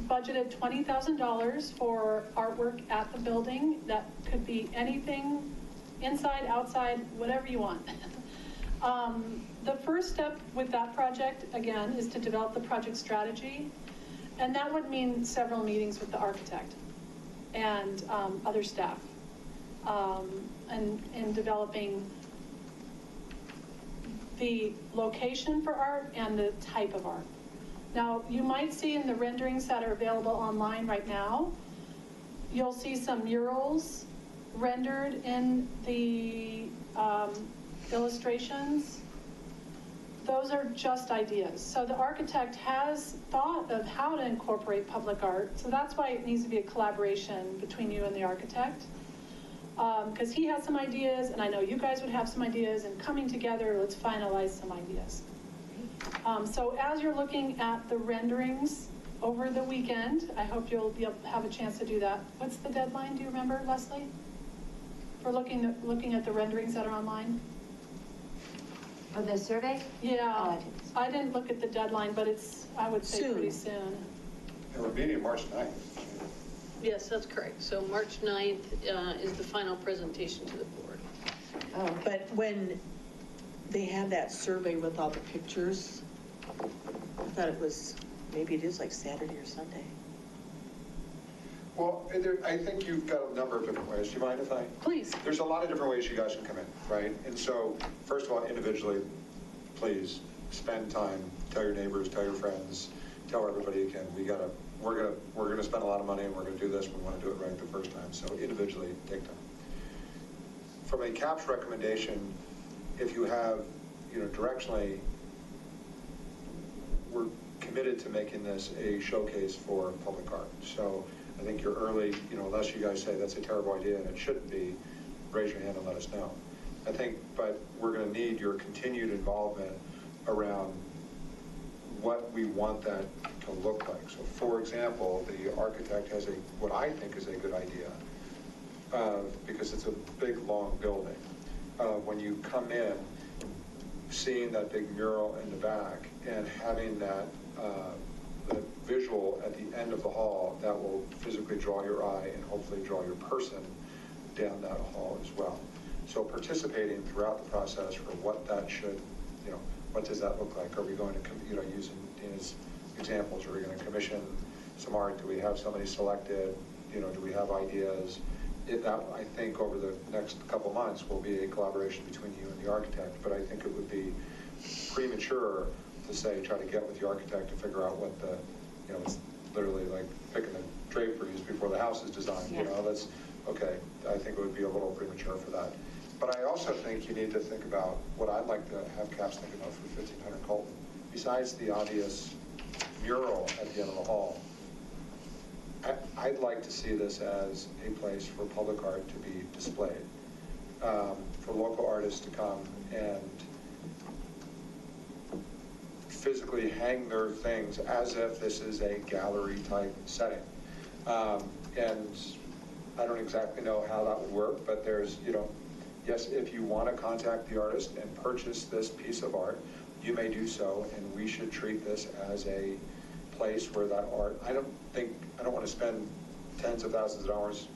budgeted $20,000 for artwork at the building. That could be anything, inside, outside, whatever you want. The first step with that project, again, is to develop the project strategy. And that would mean several meetings with the architect and other staff. And in developing the location for art and the type of art. Now, you might see in the renderings that are available online right now, you'll see some murals rendered in the illustrations. Those are just ideas. So the architect has thought of how to incorporate public art. So that's why it needs to be a collaboration between you and the architect. Because he has some ideas, and I know you guys would have some ideas, and coming together, let's finalize some ideas. So as you're looking at the renderings over the weekend, I hope you'll be able to have a chance to do that. What's the deadline, do you remember, Leslie? For looking at the renderings that are online? Oh, the survey? Oh, Yeah, I didn't. I didn't look at the deadline, but it's, I would say Soon. pretty soon. And we're meeting March 9th. Yes, that's correct. So March 9th is the final presentation to the board. Oh, okay. But when they had that survey with all the pictures, I thought it was, maybe it is like Saturday or Sunday. Well, I think you've got a number of different ways. Do you mind if I? Please. There's a lot of different ways you guys can come in, right? And so, first of all, individually, please spend time, tell your neighbors, tell your friends, tell everybody you can. We're gonna spend a lot of money and we're gonna do this. We want to do it right the first time. So individually, take time. From a CAPS recommendation, if you have, directionally, we're committed to making this a showcase for public art. So I think you're early, unless you guys say that's a terrible idea and it shouldn't be, raise your hand and let us know. I think, but we're going to need your continued involvement around what we want that to look like. So for example, the architect has what I think is a good idea, because it's a big, long building. When you come in, seeing that big mural in the back and having that the visual at the end of the hall that will physically draw your eye and hopefully draw your person down that hall as well. So participating throughout the process for what that should, what does that look like? Are we going to, using Dina's examples, are we going to commission some art? Do we have somebody selected? Do we have ideas? That, I think, over the next couple months will be a collaboration between you and the architect, but I think it would be premature to say, try to get with the architect to figure out what the, it's literally like picking the draperies before the house is designed, Yeah. that's, okay, I think it would be a little premature for that. But I also think you need to think about what I'd like to have CAPS think about for 1500 Colton. Besides the obvious mural at the end of the hall, I'd like to see this as a place for public art to be displayed, for local artists to come and physically hang their things as if this is a gallery type setting. And I don't exactly know how that would work, but there's, yes, if you want to contact the artist and purchase this piece of art, you may do so, and we should treat this as a place where that art, I don't want to spend tens of thousands of dollars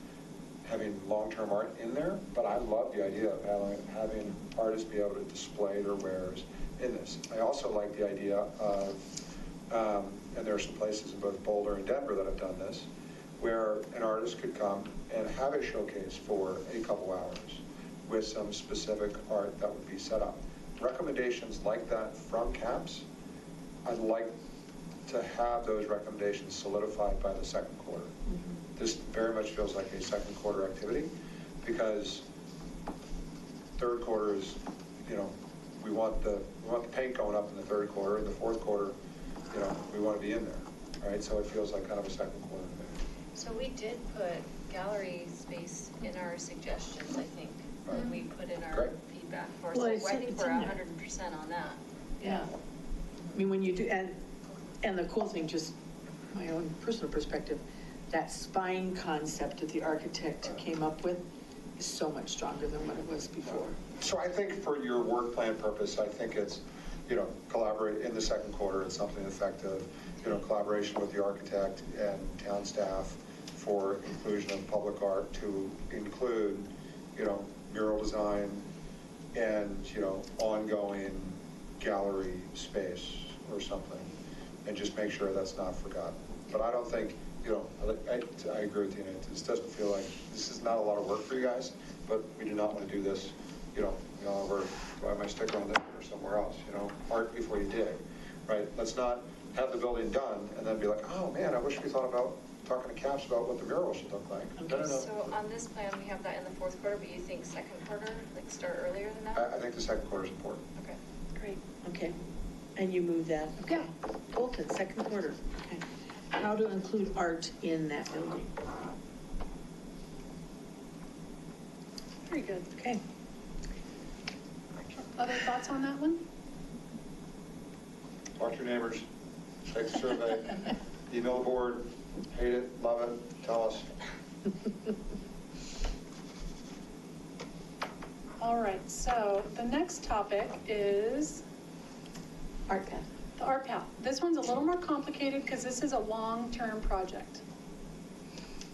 having long-term art in there, but I love the idea of having artists be able to display their wares in this. I also like the idea of, and there are some places in both Boulder and Denver that have done this, where an artist could come and have a showcase for a couple hours with some specific art that would be set up. Recommendations like that from CAPS, I'd like to have those recommendations solidified by the second quarter. Mm-hmm. This very much feels like a second quarter activity, because third quarter is, we want the paint going up in the third quarter. In the fourth quarter, we want to be in there, right? So it feels like kind of a second quarter to me. So we did put gallery space in our suggestions, I think, when we put in our Great. feedback for, Well, so it's- I think it's we're in there. 100% on that. Yeah. I mean, when you do, and the cool thing, just my own personal perspective, that spine concept that the architect came up with is so much stronger than what it was before. So I think for your work plan purpose, I think it's, collaborate in the second quarter. It's something effective, collaboration with the architect and town staff for inclusion of public art to include, mural design and, ongoing gallery space or something, and just make sure that's not forgotten. But I don't think, I agree with you, this doesn't feel like, this is not a lot of work for you guys, but we do not want to do this, over, do I have my sticker on this or somewhere else, art before you dig, right? Let's not have the building done and then be like, oh man, I wish we thought about talking to CAPS about what the mural should look like. No. So on this plan, we have that in the fourth quarter, but you think second quarter, like start earlier than that? I think the second quarter is important. Okay. Great. Okay. And you move that? Okay. Colton, second quarter. Okay. How to include art in that building? Very good. Okay. Other thoughts on that one? Talk to your neighbors, take the survey, email the board, hate it, love it, tell us. All right, so the next topic is Art path. the art path. This one's a little more complicated because this is a long-term project.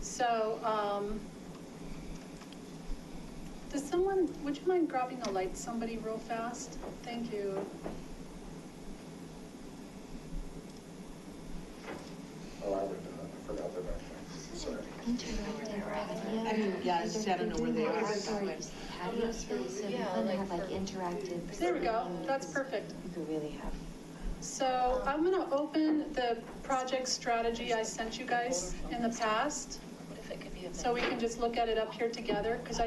So, would you mind grabbing a light, somebody, real fast? Thank you. Oh, I would, I forgot that actually, sorry. I mean, yeah, I just, I don't know where they are. Patios really so Yeah, fun to like have like for- interactive. There we go, that's perfect. You could really have. So I'm gonna open the project strategy I sent you guys in the past, What if it could be a so we can just look at it up here together, because you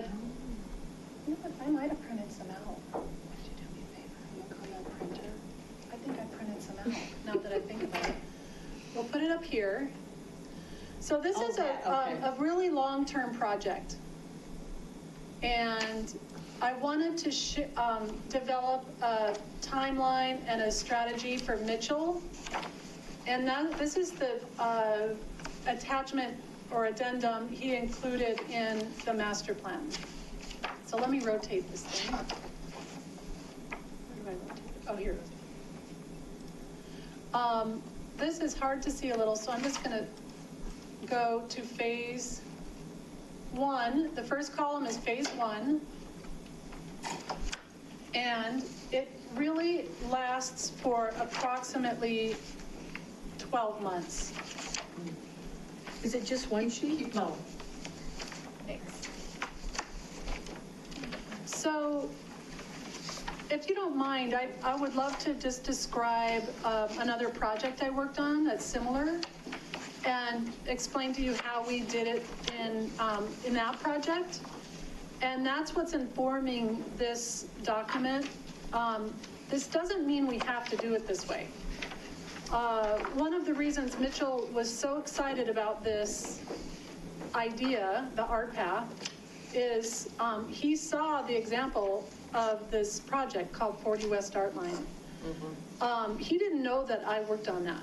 know what, I might have printed some out. Would you do me a favor, look on that printer? I think I printed some out, now that I think about it. We'll put it up here. So this Oh, is that, okay. a really long-term project. And I wanted to develop a timeline and a strategy for Mitchell. And this is the attachment or addendum he included in the master plan. So let me rotate this thing. Where do I rotate it? Oh, here it is. This is hard to see a little, so I'm just going to go to phase 1. The first column is phase 1. And it really lasts for approximately 12 months. Is it just one sheet? No. So if you don't mind, I would love to just describe another project I worked on that's similar and explain to you how we did it in that project. And that's what's informing this document. This doesn't mean we have to do it this way. One of the reasons Mitchell was so excited about this idea, the art path, is he saw the example of this project called 40 West Art Line. He didn't know that I worked on that.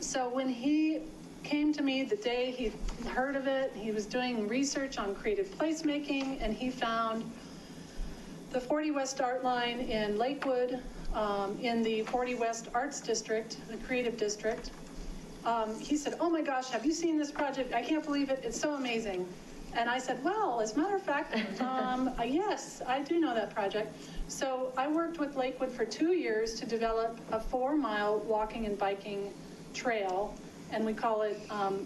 So when he came to me the day he heard of it, he was doing research on creative placemaking, and he found the 40 West Art Line in Lakewood, in the 40 West Arts District, the Creative District. He said, "Oh my gosh, have you seen this project? I can't believe it. It's so amazing." And I said, "Well, as a matter of fact, yes, I do know that project." So I worked with Lakewood for 2 years to develop a 4-mile walking and biking trail, and we call it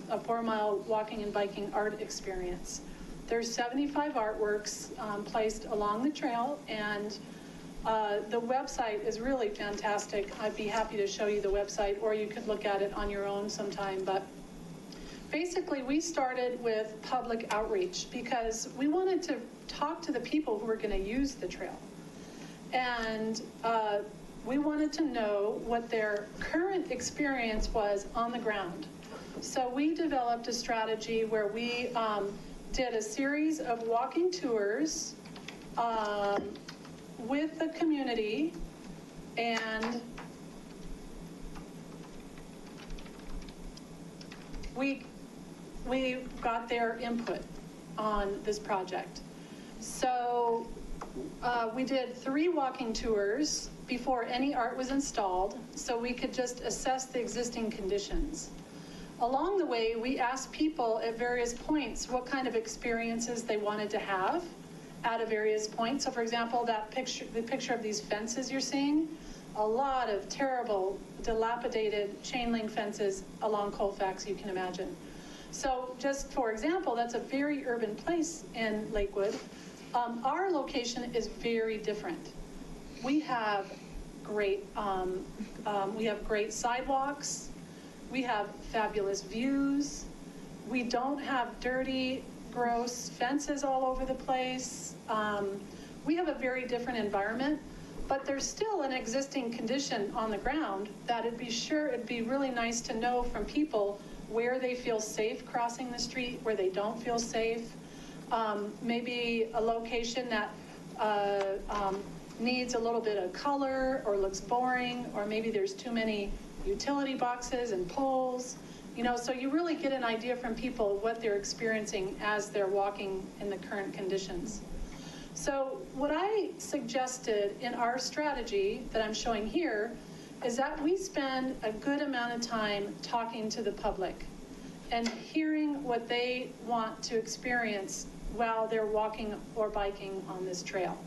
a 4-mile walking and biking art experience. There's 75 artworks placed along the trail, and the website is really fantastic. I'd be happy to show you the website, or you could look at it on your own sometime. But basically, we started with public outreach because we wanted to talk to the people who were going to use the trail. And we wanted to know what their current experience was on the ground. So we developed a strategy where we did a series of walking tours with the community, and we got their input on this project. So we did 3 walking tours before any art was installed, so we could just assess the existing conditions. Along the way, we asked people at various points what kind of experiences they wanted to have at a various points. So for example, the picture of these fences you're seeing, a lot of terrible, dilapidated chain link fences along Colfax, you can imagine. So just for example, that's a very urban place in Lakewood. Our location is very different. We have great sidewalks. We have fabulous views. We don't have dirty, gross fences all over the place. We have a very different environment, but there's still an existing condition on the ground that it'd be really nice to know from people where they feel safe crossing the street, where they don't feel safe. Maybe a location that needs a little bit of color or looks boring, or maybe there's too many utility boxes and poles, so you really get an idea from people what they're experiencing as they're walking in the current conditions. So what I suggested in our strategy that I'm showing here is that we spend a good amount of time talking to the public and hearing what they want to experience while they're walking or biking on this trail.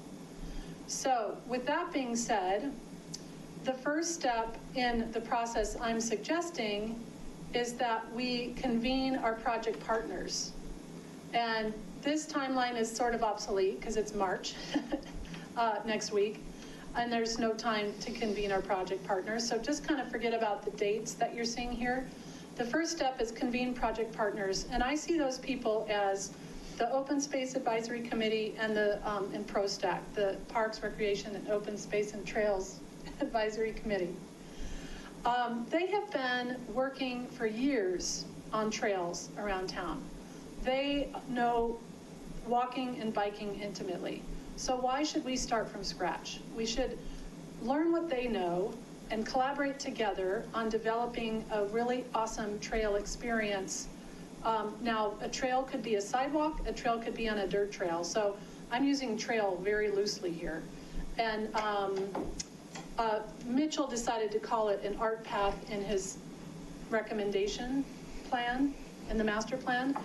So with that being said, the first step in the process I'm suggesting is that we convene our project partners. And this timeline is sort of obsolete because it's March next week, and there's no time to convene our project partners. So just kind of forget about the dates that you're seeing here. The first step is convene project partners, and I see those people as the Open Space Advisory Committee and and ProStack, the Parks, Recreation, and Open Space and Trails Advisory Committee. They have been working for years on trails around town. They know walking and biking intimately. So why should we start from scratch? We should learn what they know and collaborate together on developing a really awesome trail experience. Now, a trail could be a sidewalk, a trail could be on a dirt trail. So I'm using trail very loosely here. And Mitchell decided to call it an art path in his recommendation plan, in the master plan.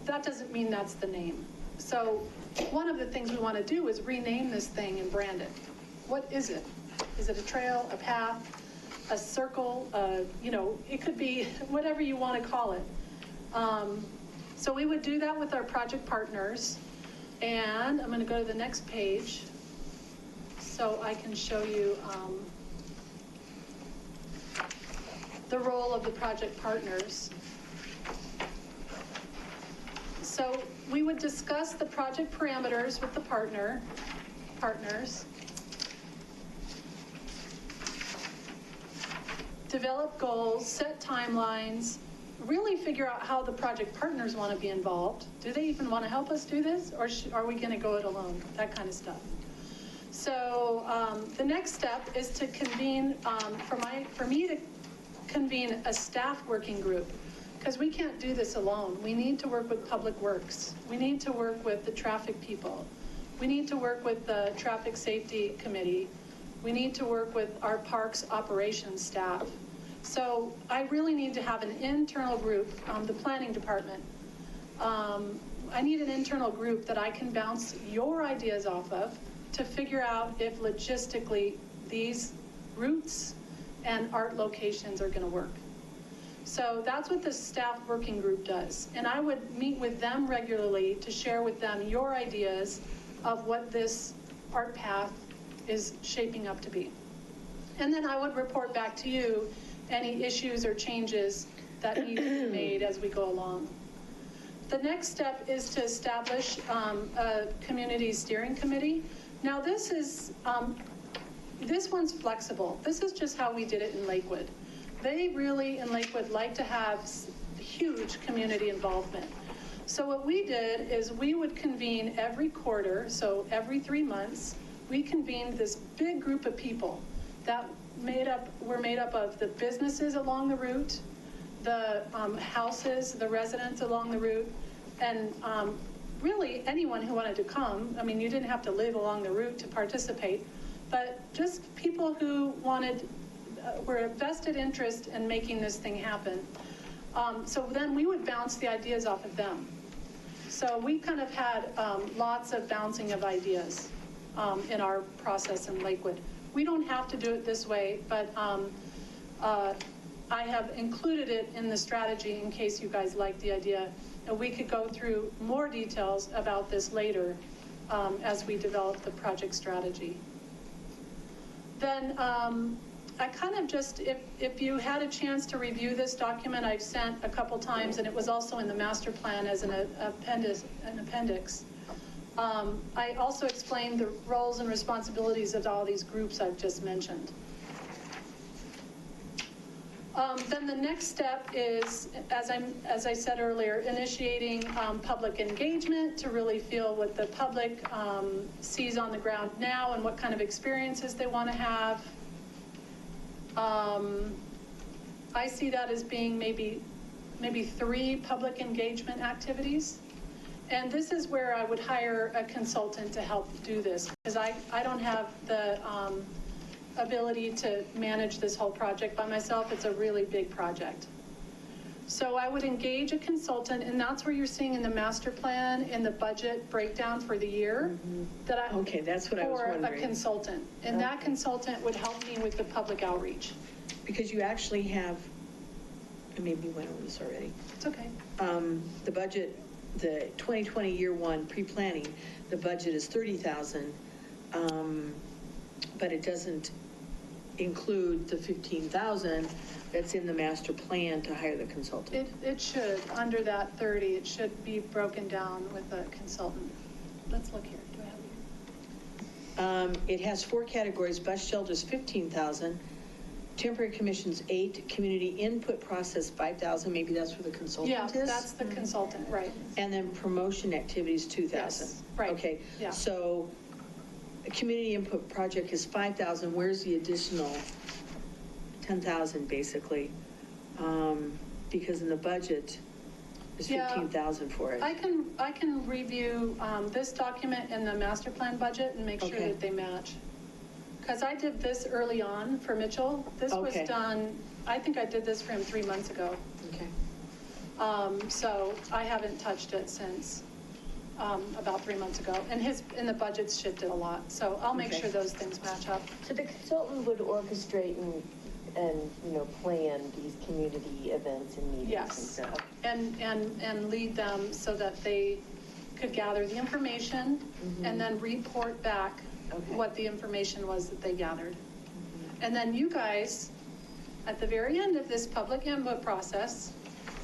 That doesn't mean that's the name. So one of the things we want to do is rename this thing and brand it. What is it? Is it a trail, a path, a circle? You know, it could be whatever you want to call it. So we would do that with our project partners. And I'm going to go to the next page so I can show you the role of the project partners. So we would discuss the project parameters with the partners, develop goals, set timelines, really figure out how the project partners want to be involved. Do they even want to help us do this, or are we going to go it alone? That kind of stuff. So the next step is to convene, for me to convene a staff working group, because we can't do this alone. We need to work with Public Works. We need to work with the traffic people. We need to work with the Traffic Safety Committee. We need to work with our parks operations staff. So I really need to have an internal group, the planning department. I need an internal group that I can bounce your ideas off of to figure out if logistically these routes and art locations are going to work. So that's what the staff working group does. And I would meet with them regularly to share with them your ideas of what this art path is shaping up to be. And then I would report back to you any issues or changes that need to be made as we go along. The next step is to establish a community steering committee. Now this one's flexible. This is just how we did it in Lakewood. They really, in Lakewood, like to have huge community involvement. So what we did is we would convene every quarter, so every 3 months, we convened this big group of people that were made up of the businesses along the route, the houses, the residents along the route, and really anyone who wanted to come. I mean, you didn't have to live along the route to participate, but just people who were a vested interest in making this thing happen. So then we would bounce the ideas off of them. So we kind of had lots of bouncing of ideas in our process in Lakewood. We don't have to do it this way, but I have included it in the strategy in case you guys like the idea. And we could go through more details about this later as we develop the project strategy. Then I kind of just, if you had a chance to review this document, I've sent a couple times, and it was also in the master plan as an appendix. I also explained the roles and responsibilities of all these groups I've just mentioned. Then the next step is, as I said earlier, initiating public engagement to really feel what the public sees on the ground now and what kind of experiences they want to have. I see that as being maybe 3 public engagement activities. And this is where I would hire a consultant to help do this, because I don't have the ability to manage this whole project by myself. It's a really big project. So I would engage a consultant, and that's where you're seeing in the master plan, in the budget breakdown for the year, that I. Okay, that's what I was For a wondering. consultant. And that consultant would help me with the public outreach. Because you actually have, and maybe we went over this already, It's okay. the budget, the 2020 year one pre-planning, the budget is 30,000, but it doesn't include the 15,000 that's in the master plan to hire the consultant. It should, under that 30, it should be broken down with a consultant. Let's look here. Do I have it? It has 4 categories: bus shelters 15,000, temporary commissions 8, community input process 5,000, maybe that's where the consultant is? Yeah, that's the consultant, right. And then promotion activities 2,000. Yes, right. Okay, Yeah. so a community input project is 5,000, where's the additional 10,000 basically? Because in the budget, there's Yeah. 15,000 for it. I can review this document and the master plan budget and make sure Okay. that they match. Because I did this early on for Mitchell. This was Okay. done, I think I did this for him 3 months ago. Okay. So I haven't touched it since about 3 months ago. And the budget's shifted a lot, so I'll make Okay. sure those things match up. So the consultant would orchestrate and, you know, plan these community events and meetings and Yes. stuff. And lead them so that they could gather the information and then report back Okay. what the information was that they gathered. And then you guys, at the very end of this public input process,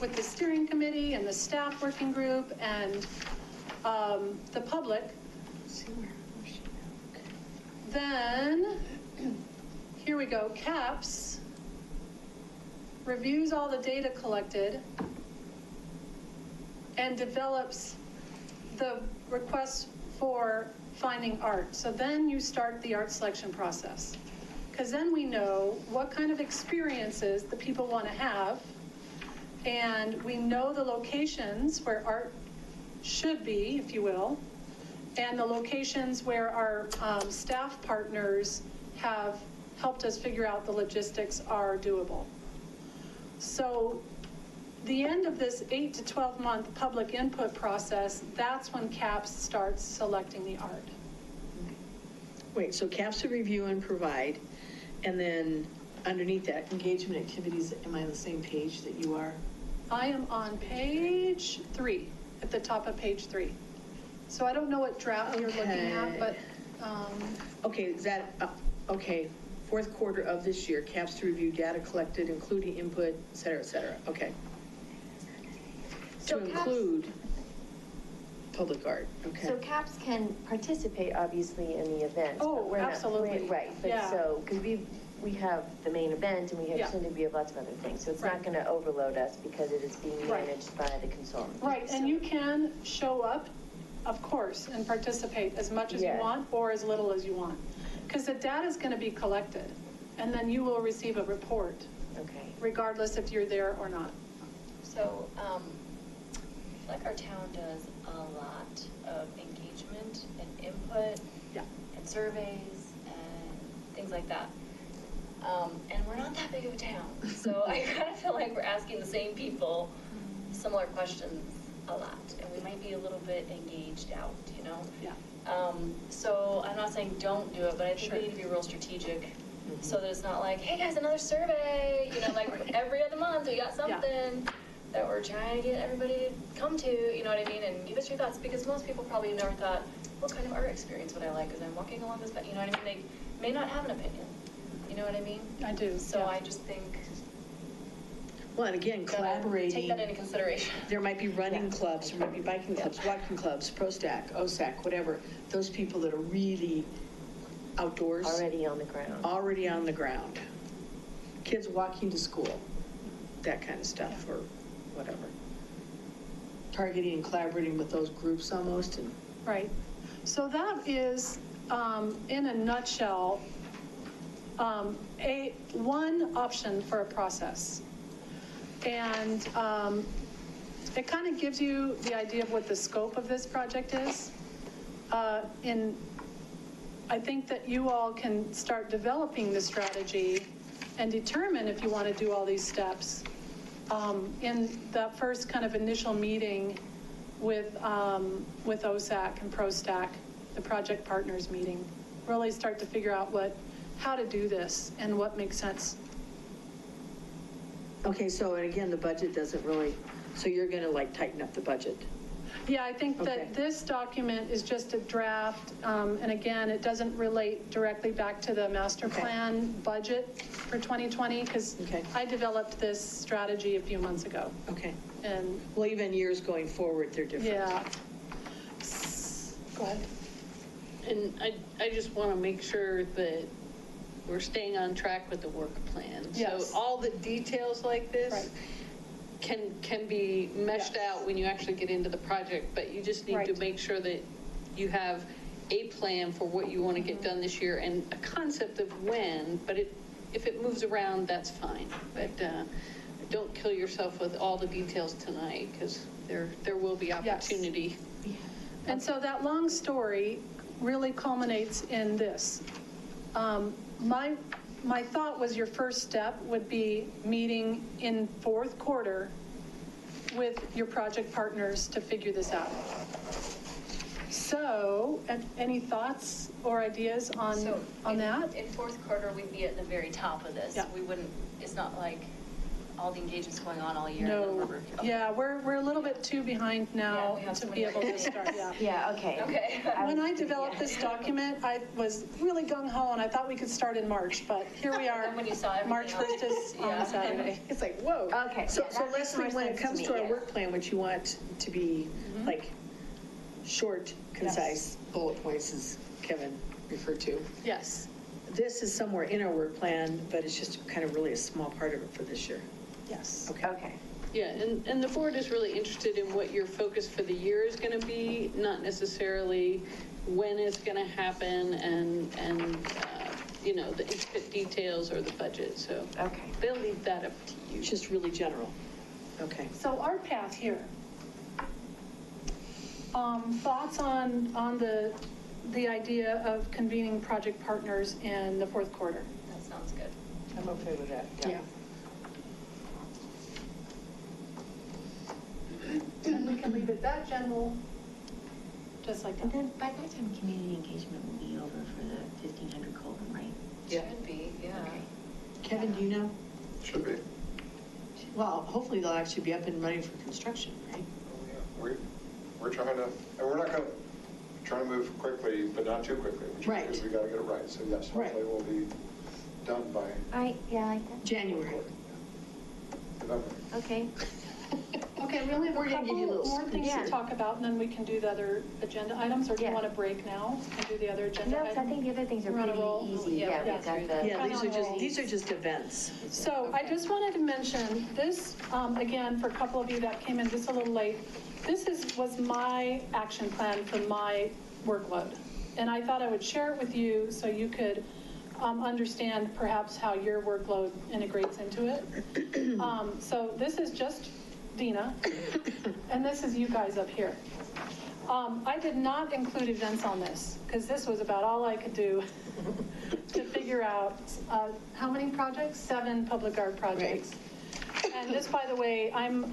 with the steering committee and the staff working group and the public, then, here we go, CAPS reviews all the data collected and develops the request for finding art. So then you start the art selection process. Because then we know what kind of experiences the people want to have, and we know the locations where art should be, if you will, and the locations where our staff partners have helped us figure out the logistics are doable. So the end of this 8 to 12 month public input process, that's when CAPS starts selecting the art. Wait, so CAPS to review and provide, and then underneath that, engagement activities, am I on the same page that you are? I am on page 3, at the top of page 3. So I don't know what draft you're looking at, Okay. but, Okay, is that, okay, fourth quarter of this year, CAPS to review data collected, including input, et cetera, okay. So To CAPS include public art, okay. So CAPS can participate, obviously, in the events. Oh, but we're not absolutely. Right, but Yeah. so, because we have the main event, and we Yeah. have lots of other things, so it's Right. not going to overload us because it is being Right. managed by the consultant. right, and you can show up, of course, and participate as much as you Yeah. want or as little as you want. Because the data is going to be collected, and then you will receive a report, Okay. regardless if you're there or not. So, like our town does a lot of engagement and input Yeah. and surveys and things like that. And we're not that big of a town, so I kind of feel like we're asking the same people similar questions a lot, and we might be a little bit engaged out, you know? Yeah. So I'm not saying don't do it, but I think Sure. we need to be real strategic, so that it's not like, hey guys, another survey, you know, like every other month we got something that we're trying to get everybody to come to, you know what I mean, and give us your thoughts, because most people probably never thought, what kind of art experience would I like as I'm walking along this, you know what I mean? They may not have an opinion, you know what I mean? I do, So yeah. I just think, Well, and again, gotta collaborating. take that into consideration. There might be running clubs, there might be biking clubs, walking clubs, ProStac, OSAC, whatever. Those people that are really outdoors. Already on the ground. Already on the ground. Kids walking to school, that kind of stuff, or whatever. Targeting and collaborating with those groups almost, and Right. So that is, in a nutshell, one option for a process. And it kind of gives you the idea of what the scope of this project is. I think that you all can start developing the strategy and determine if you want to do all these steps in that first kind of initial meeting with OSAC and ProStack, the project partners meeting. Really start to figure out how to do this and what makes sense. Okay, so, and again, the budget doesn't really, so you're gonna like tighten up the budget? Yeah, I think Okay. that this document is just a draft, and again, it doesn't relate directly back to the master Okay. plan budget for 2020, because Okay. I developed this strategy a few months ago, Okay. and Well, even years going forward, they're different. yeah. Go ahead. And I just want to make sure that we're staying on track with the work plan. Yes. So all the details like this Right. can be meshed Yes. out when you actually get into the project, but you just need to Right. make sure that you have a plan for what you want to get done this year and a concept of when, but if it moves around, that's fine. But don't kill yourself with all the details tonight, because there will be opportunity. And so that long story really culminates in this. My thought was your first step would be meeting in fourth quarter with your project partners to figure this out. So, any thoughts or ideas on that? In fourth quarter, we'd be at the very top of this. Yeah. We wouldn't, it's not like all the engagements going on all year. and then No, we're- yeah, we're a little bit too behind now Yeah, we have to so be many able to start, yeah. Yeah, okay. Okay. When I developed this document, I was really gung-ho, and I thought we could start in March, but here we are. And when you saw everything March else. 1st is on Yeah. Saturday. It's like, whoa. Okay, So, yeah, so that makes Leslie, more when it sense comes to to me, our yeah. work plan, what you want to be like short, concise bullet points, as Kevin referred to. Yes, This is somewhere in our work plan, but it's just kind of really a small part of it for this year. yes. Okay. Yeah, and the board is really interested in what your focus for the year is going to be, not necessarily when it's going to happen and the intricate details or the budget, so. Okay. They'll leave that up to you. It's just really general. Okay. So our path here. Thoughts on the idea of convening project partners in the fourth quarter? That sounds good. I'm okay with that. Yeah. And we can leave it that general, just like And that. then by that time, community engagement will be over for the 1500 Colton, right? Yeah. Should be, yeah. Okay. Kevin, do you know? Should be. Well, hopefully they'll actually be up and running for construction, right? We're trying to, and we're not going to, trying to move quickly, but not too quickly. Right. Because we got to get it right. So yes, Right. hopefully we'll be done by Yeah, I like that. January. November. Okay. Okay, we only have We're a gonna give couple you a little more things scoop. to talk about, and then we can do the other agenda items, or do you Yeah. want to break now and do the other agenda No, 'cause I item? think the other things are We're on a pretty roll. easy. Yeah, Yeah, we've got the. Yeah, these are just events. So I just wanted to mention this, again, for a couple of you that came in just a little late. This was my action plan for my workload. And I thought I would share it with you so you could understand perhaps how your workload integrates into it. So this is just Dina, and this is you guys up here. I did not include events on this, because this was about all I could do to figure out how many projects? 7 public art projects. And this, by the way, I'm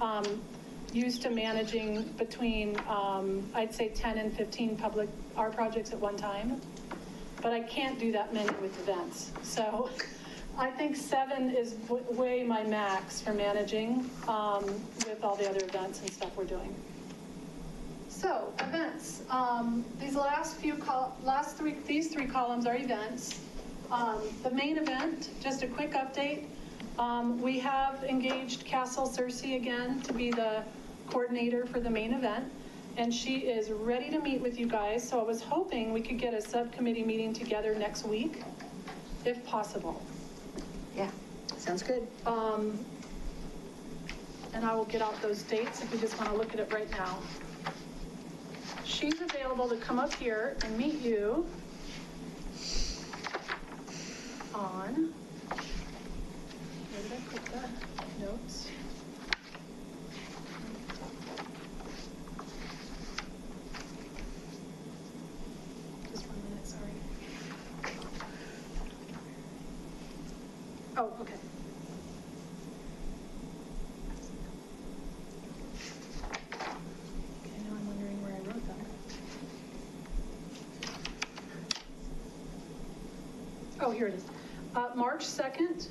used to managing between, I'd say 10 and 15 public art projects at one time, but I can't do that many with events. So I think 7 is way my max for managing with all the other events and stuff we're doing. So events, these three columns are events. The main event, just a quick update. We have engaged Castle Cersei again to be the coordinator for the main event, and she is ready to meet with you guys. So I was hoping we could get a subcommittee meeting together next week, if possible. Yeah. Sounds good. And I will get out those dates if you just want to look at it right now. She's available to come up here and meet you on, where did I put the notes? Oh, okay. Okay, now I'm wondering where I wrote that. Oh, here it is. March 2nd,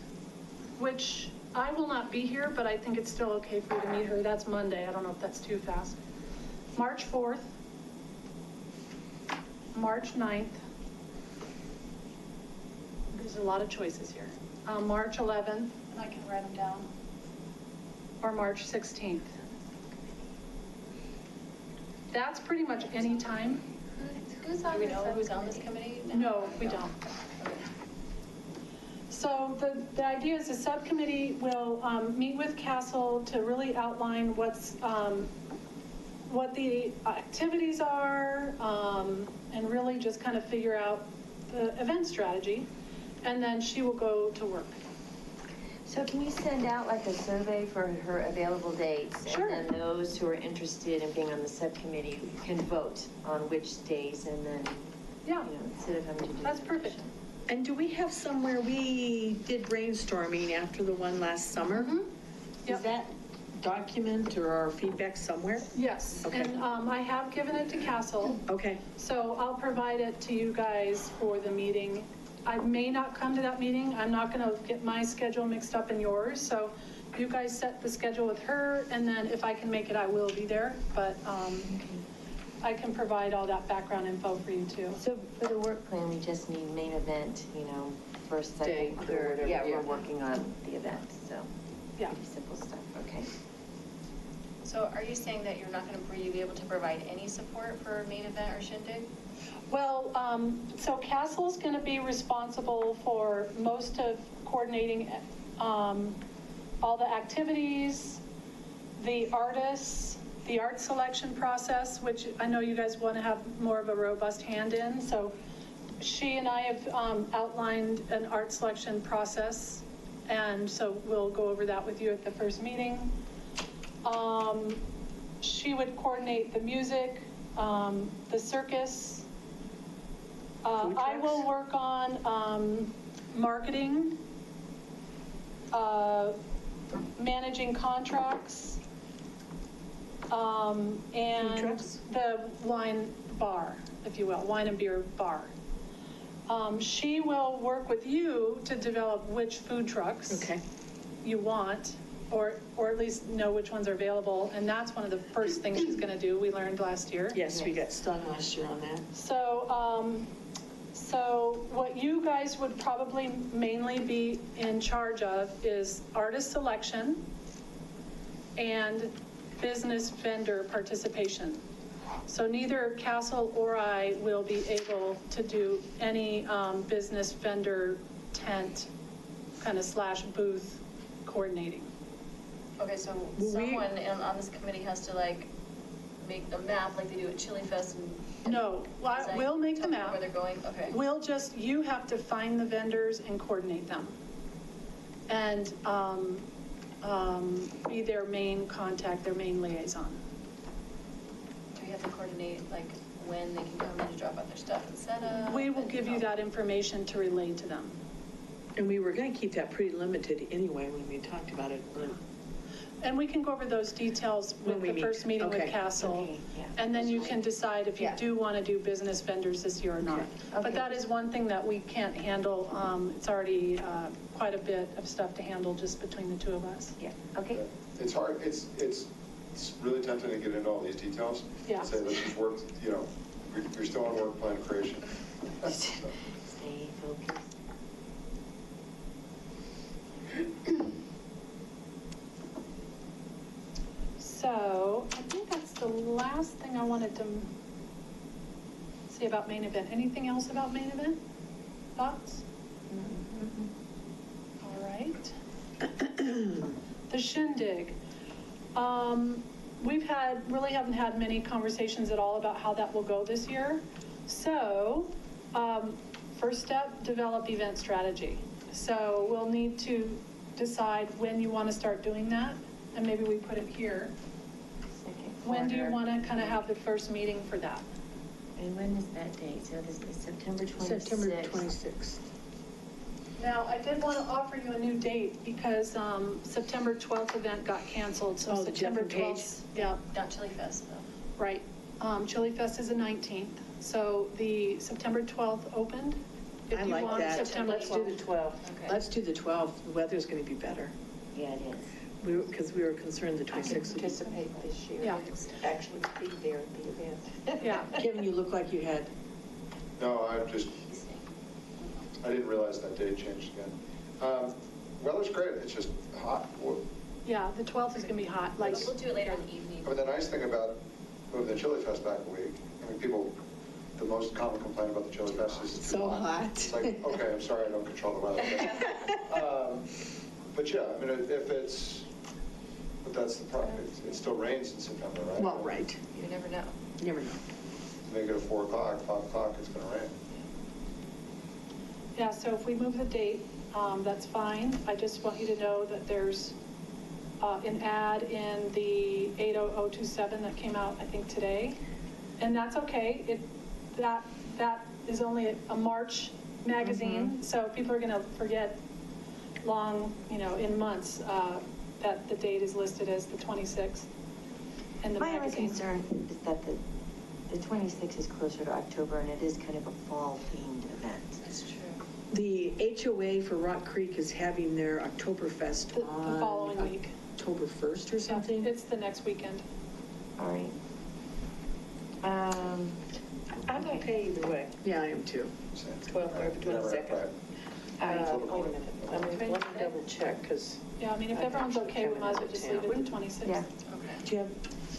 which I will not be here, but I think it's still okay for you to meet her. That's Monday. I don't know if that's too fast. March 4th, March 9th. There's a lot of choices here. March 11th, and I can write them down, or March 16th. That's pretty much any time. Who's Do on we the know who's on this subcommittee? committee? No, we don't. So the idea is the subcommittee will meet with Castle to really outline what the activities are, and really just kind of figure out the event strategy, and then she will go to work. So can you send out like a survey for her available dates? Sure. And then those who are interested in being on the subcommittee can vote on which days, and then, Yeah, instead of having to do. that's perfect. And do we have somewhere, we did brainstorming after the one last summer? Mm-hmm. Is Yep. that document or our feedback somewhere? Yes, Okay. and I have given it to Castle. Okay, So I'll provide it to you guys for the meeting. I may not come to that meeting. I'm not going to get my schedule mixed up in yours. So you guys set the schedule with her, and then if I can make it, I will be there. But I can provide all that backgroround info for you too. So for the work plan, we just need main event, first, Day, second, or third. whatever, Yeah, yeah. we're working on the event, so. Yeah. Pretty simple stuff, okay. So are you saying that you're not going to be able to provide any support for main event or shindig? Well, so Castle's going to be responsible for most of coordinating all the activities, the artists, the art selection process, which I know you guys want to have more of a robust hand in. So she and I have outlined an art selection process, and so we'll go over that with you at the first meeting. She would coordinate the music, the circus. I will work on marketing, managing contracts, and trucks? the wine bar, if you will, wine and beer bar. She will work with you to develop which food trucks okay. you want, or at least know which ones are available, and that's one of the first things she's going to do. We learned last year. Yes, we got stung last year on that. So what you guys would probably mainly be in charge of is artist selection and business vendor participation. So neither Castle or I will be able to do any business vendor tent kind of / booth coordinating. Okay, so someone on this committee has to like make a map like they do at Chili Fest and. No, we'll make the tell people map. where they're going, okay. You have to find the vendors and coordinate them. And be their main contact, their main liaison. Do we have to coordinate like when they can come in to drop off their stuff and set up? We will give you that information to relay to them. And we were going to keep that pretty limited anyway when we talked about it. And we can go over those details When with we the meet. first meeting with Okay. Castle. Okay, yeah. And then you can decide if you Yeah. do want to do business vendors this year or not. But Okay. that is one thing that we can't handle. It's already quite a bit of stuff to handle just between the two of us. Yeah, okay. It's hard, it's really tempting to get into all these details. Yeah. Say, let's just work, you're still on work plan creation. Stay focused. So I think that's the last thing I wanted to say about main event. Anything else about main event? Thoughts? All right. The shindig. We've really haven't had many conversations at all about how that will go this year. So, first step, develop event strategy. So we'll need to decide when you want to start doing that, and maybe we put it here. Second When do you quarter. want to kind of have the first meeting for that? And when is that date? So this is September 26th. September 26th. Now, I did want to offer you a new date because September 12th event got canceled, so Oh, the Jeff September and Paige? 12th. Yeah, Not Chili Fest, though. right. Chili Fest is the 19th, so the September 12th opened. If I you like want that. September Let's do the 12th. 12th. Okay. Let's do the 12th. The weather's going to be better. Yeah, it is. Because we were concerned the I can 26th would be. participate this year. Yeah. Actually be there at the event. Yeah. Kevin, you look like you had, No, I didn't realize that date changed again. Weather's great, it's just hot. Yeah, the 12th is going to be hot, like, We'll do it later in the evening. I mean, the nice thing about moving the Chili Fest back a week, I mean, people, the most common complaint about the Chili Fest is it's too So hot. It's like, okay, I'm sorry, I don't control the weather. But yeah, I mean, if it's, but that's the problem, it still rains in September, right? well, right. You never know. You never know. Make it at 4 o'clock, 5 o'clock, it's gonna rain. yeah, so if we move the date, that's fine. I just want you to know that there's an ad in the 80027 that came out, I think, today. And that's okay. That is only a March magazine, so people are going to forget long, in months, that the date is listed as the 26th in the My only magazine. concern is that the 26th is closer to October, and it is kind of a fall-themed event. That's true. The HOA for Rock Creek is having their Oktoberfest The on following week. October 1st or something. It's the next weekend. All right. I'm okay either way. Yeah, I am too. 12th or the 22nd. Right. Wait a minute, let me double check, because Yeah, I mean, if everyone's okay, we might as well just leave it the 26th. Yeah. Do you have,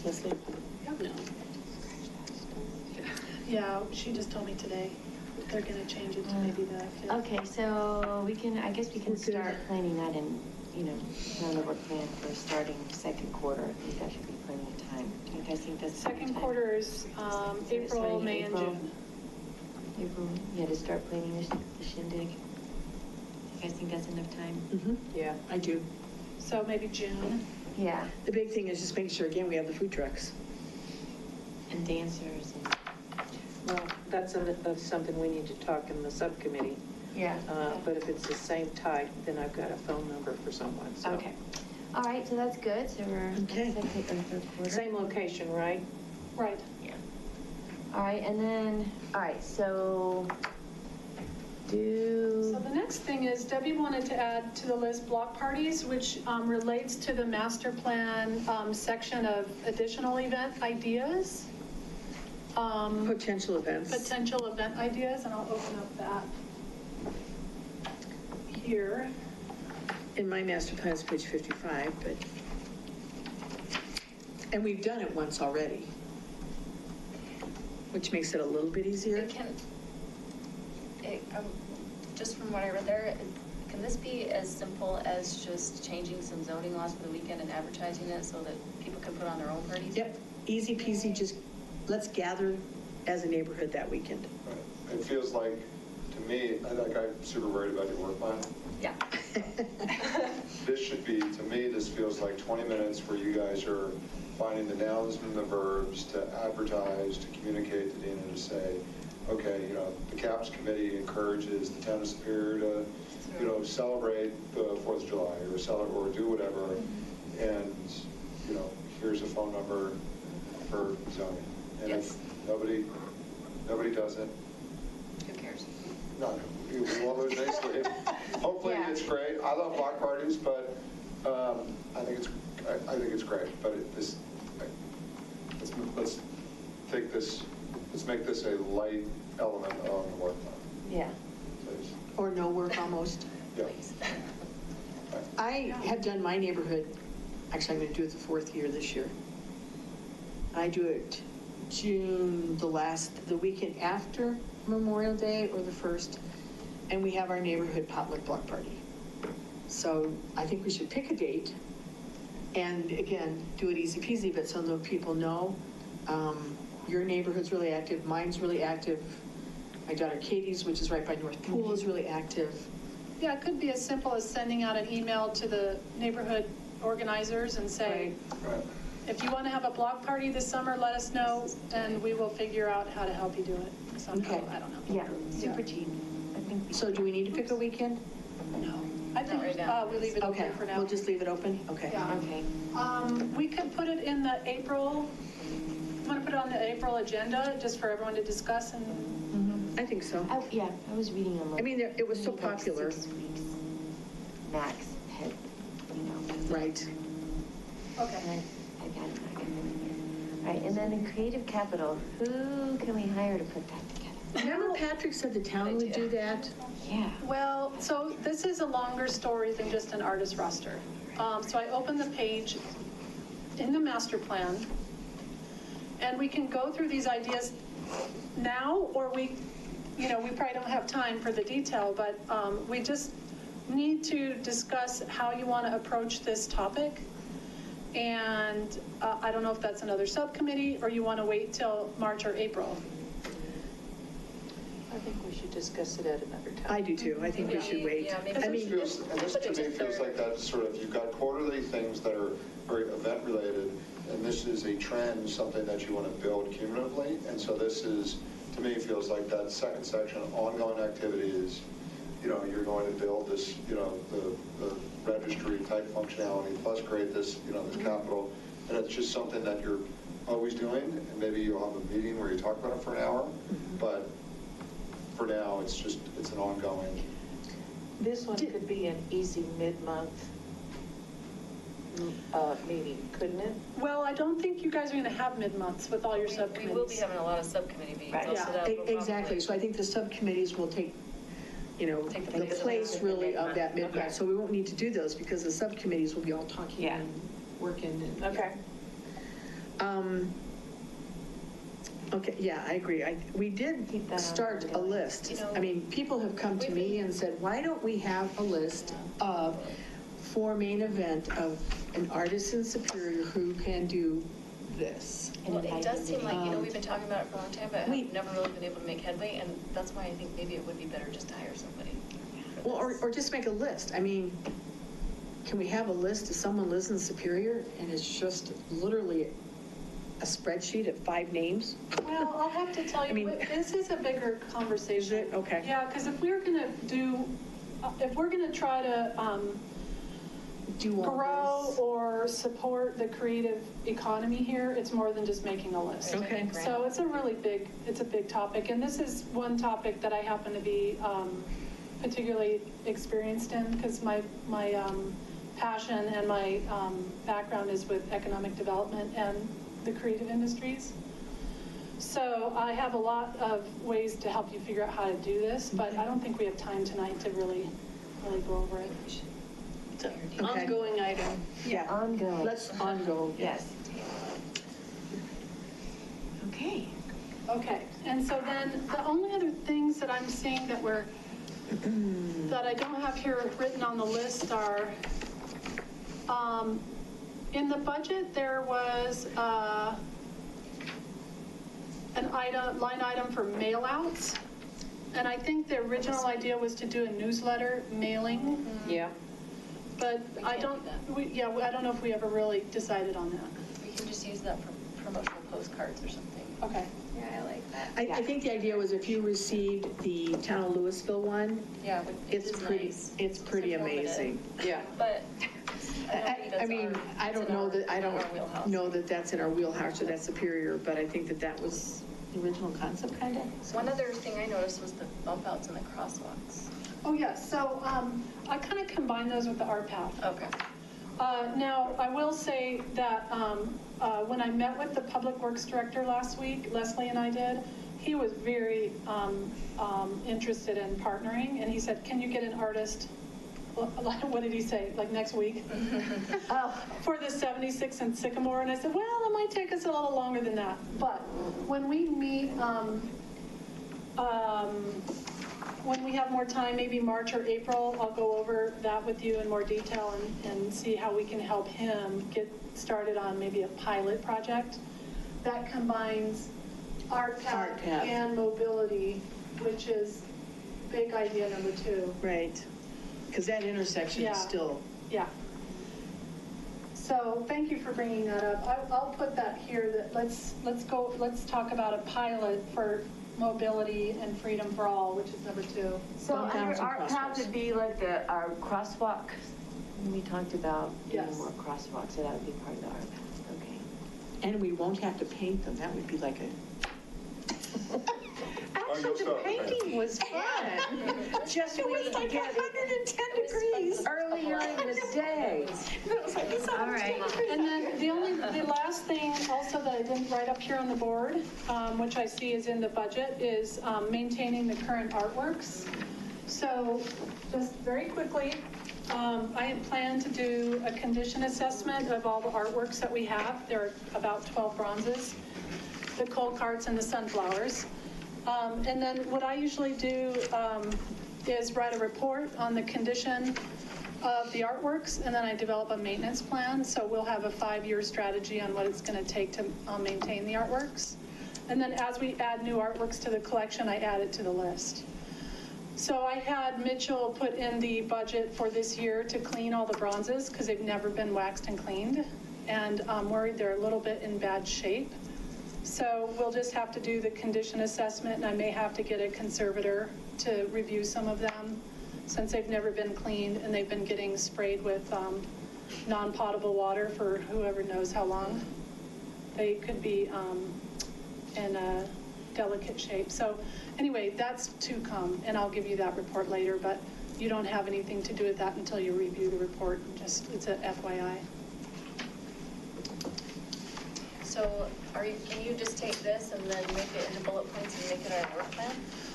Leslie? No. Yeah, she just told me today that they're gonna change it to maybe the 5th. Okay, so I guess we can We're good. start planning that in, on the work plan for starting second quarter. I think that should be plenty of time. Do you guys think that's? Second quarter is April, starting May, and April? June. April, yeah, to start planning the shindig. You guys think that's enough time? Mm-hmm. Yeah. I do. So maybe June. Yeah. The big thing is just making sure, again, we have the food trucks. And dancers and. Well, that's something we need to talk in the subcommittee. Yeah. But if it's the same type, then I've got a phone number for someone, so. Okay. All right, so that's good. So we're Okay. second or third quarter. Same location, right? Right. Yeah. All right, and then, all right, so So the next thing is Debbie wanted to add to the list block parties, which relates to the master plan section of additional event ideas. Potential events. Potential event ideas, and I'll open up that here. In my master plan is page 55, but, and we've done it once already, which makes it a little bit easier. Just from what I read there, can this be as simple as just changing some zoning laws for the weekend and advertising it so that people can put on their own parties? Yep, easy peasy, just let's gather as a neighborhood that weekend. Right. It feels like, to me, I'm super worried about your work plan. Yeah. This should be, to me, this feels like 20 minutes where you guys are finding the nouns and the verbs to advertise, to communicate to Dina, to say, okay, the CAPS committee encourages the town of Superior to, celebrate the 4th of July or do whatever. And, here's a phone number for zoning. And Yes. if nobody does it, Who cares? no, we won't lose any sleep. Hopefully Yeah. it's great. I love block parties, but I think it's great. But let's make this a light element of the work plan, yeah. please. Or no work almost. Yeah. I have done my neighborhood, actually, I'm going to do it the 4th year this year. I do it June, the weekend after Memorial Day or the 1st, and we have our neighborhood potluck block party. So I think we should pick a date and, again, do it easy peasy, but so that people know your neighborhood's really active, mine's really active. My daughter Katie's, which is right by North Pool, is really active. Yeah, it could be as simple as sending out an email to the neighborhood organizers and say, Right. if you want to have a block party this summer, let us know, and we will figure out how to help you do it somehow. Okay. I don't know. Yeah, super cheap. I think. So do we need to pick a weekend? I think right now. we leave it Okay, open for now. we'll just leave it open? Okay. Yeah. Okay. We could put it in the April, I'm gonna put it on the April agenda, just for everyone to discuss and, I think so. Yeah, I was reading on. I mean, it was so maybe like popular. 6 weeks max had, you know. Right. okay. And I got it. All right, and then in creative capital, who can we hire to put that together? Remember Patrick said the town would do that? Yeah. Well, so this is a longer story than just an artist roster. So I opened the page in the master plan, and we can go through these ideas now, or we probably don't have time for the detail, but we just need to discuss how you want to approach this topic. And I don't know if that's another subcommittee, or you want to wait till March or April. I think we should discuss it at another time. I do too. I think we should wait. Yeah, maybe I we mean, Feels, and this to me feels like that sort of, you've got quarterly things that are very event related, and this is a trend, something that you want to build cumulatively. And so this is, to me, feels like that second section, ongoing activities, you're going to build this, the registry type functionality, plus create this, this capital. And it's just something that you're always doing, and maybe you'll have a meeting where you talk about it for an hour, but for now, it's an ongoing. This one could be an easy mid-month meeting, couldn't it? Well, I don't think you guys are going to have mid-months with all your We subcommittees. will be having a lot of subcommittee meetings. Right. I'll Yeah, sit out, we'll Exactly. probably- So I think the subcommittees will take, Take the the place of place the really of that mid-month. midnight. So we won't need to do those because the subcommittees will be all talking Yeah. and working. And, Okay. Okay, yeah, I agree. We did Keep that on start a ongoing. list. You know, I mean, people have come to me and said, why don't we have a list of 4 main event of an artist in Superior who can do this? Well, it does seem like, Um, we've been talking about it for a long time, but we- have never really been able to make headway, and that's why I think maybe it would be better just to hire somebody for Well, this. or just make a list. I mean, can we have a list if someone lives in Superior and it's just literally a spreadsheet of 5 names? Well, I'll have to tell I you, mean- this is a bigger conversation. Is it? Okay. Yeah, because if we're going to try to Do all grow this. or support the creative economy here, it's more than just making a list. Okay. So it's a big topic, and this is one topic that I happen to be particularly experienced in, because my passion and my background is with economic development and the creative industries. So I have a lot of ways to help you figure out how to do this, but I don't think we have time tonight to really go over it. It's an Okay. ongoing item. Yeah. Ongoing. Let's ongoing. Yes. Okay. Okay, and so then the only other things that I'm seeing that that I don't have here written on the list are, in the budget, there was line item for mail outs. And I think the original idea was to do a newsletter mailing, Yeah. but I don't, I don't know if we ever really decided on that. We can just use that for promotional postcards or something. Okay. Yeah, I like that. I think the idea was if you received the Town of Louisville one, Yeah, but it's pretty, it's pretty informative. amazing. Yeah. But I don't think that's I mean, our- I it's don't in know our- that, I in our don't wheelhouse. know that that's in our wheelhouse or that's Superior, but I think that that was the original concept, kind of. One other thing I noticed was the bump outs and the crosswalks. Oh, yes, so I kind of combine those with the art path. Okay. Now, I will say that when I met with the Public Works Director last week, Leslie and I did, he was very interested in partnering, and he said, can you get an artist, what did he say, like next week? For the 76 and Sycamore, and I said, well, it might take us a little longer than that, but when we meet, when we have more time, maybe March or April, I'll go over that with you in more detail and see how we can help him get started on maybe a pilot project that combines art path Art path. and mobility, which is big idea number 2. Right. Because that intersection Yeah. is still, Yeah. So thank you for bringing that up. I'll put that here, that let's talk about a pilot for mobility and freedom for all, which is number 2. So Bump under downs and art path crosswalks. would be like our crosswalk, we talked about doing Yes. more crosswalks, so that would be part of the art path, okay. And we won't have to paint them, that would be like a. Actually, the painting was fun. Just It was waiting like to get 110 It was fun. degrees. earlier in the day. All right. And then the last thing also that I didn't write up here on the board, which I see is in the budget, is maintaining the current artworks. So just very quickly, I had planned to do a condition assessment of all the artworks that we have. There are about 12 bronzes, the coal carts and the sunflowers. And then what I usually do is write a report on the condition of the artworks, and then I develop a maintenance plan. So we'll have a 5-year strategy on what it's going to take to maintain the artworks. And then as we add new artworks to the collection, I add it to the list. So I had Mitchell put in the budget for this year to clean all the bronzes because they've never been waxed and cleaned. And I'm worried they're a little bit in bad shape. So we'll just have to do the condition assessment, and I may have to get a conservator to review some of them since they've never been cleaned and they've been getting sprayed with non-potable water for whoever knows how long. They could be in a delicate shape. So anyway, that's to come, and I'll give you that report later, but you don't have anything to do with that until you review the report. Just, it's a FYI. So can you just take this and then make it into bullet points and make it our work plan?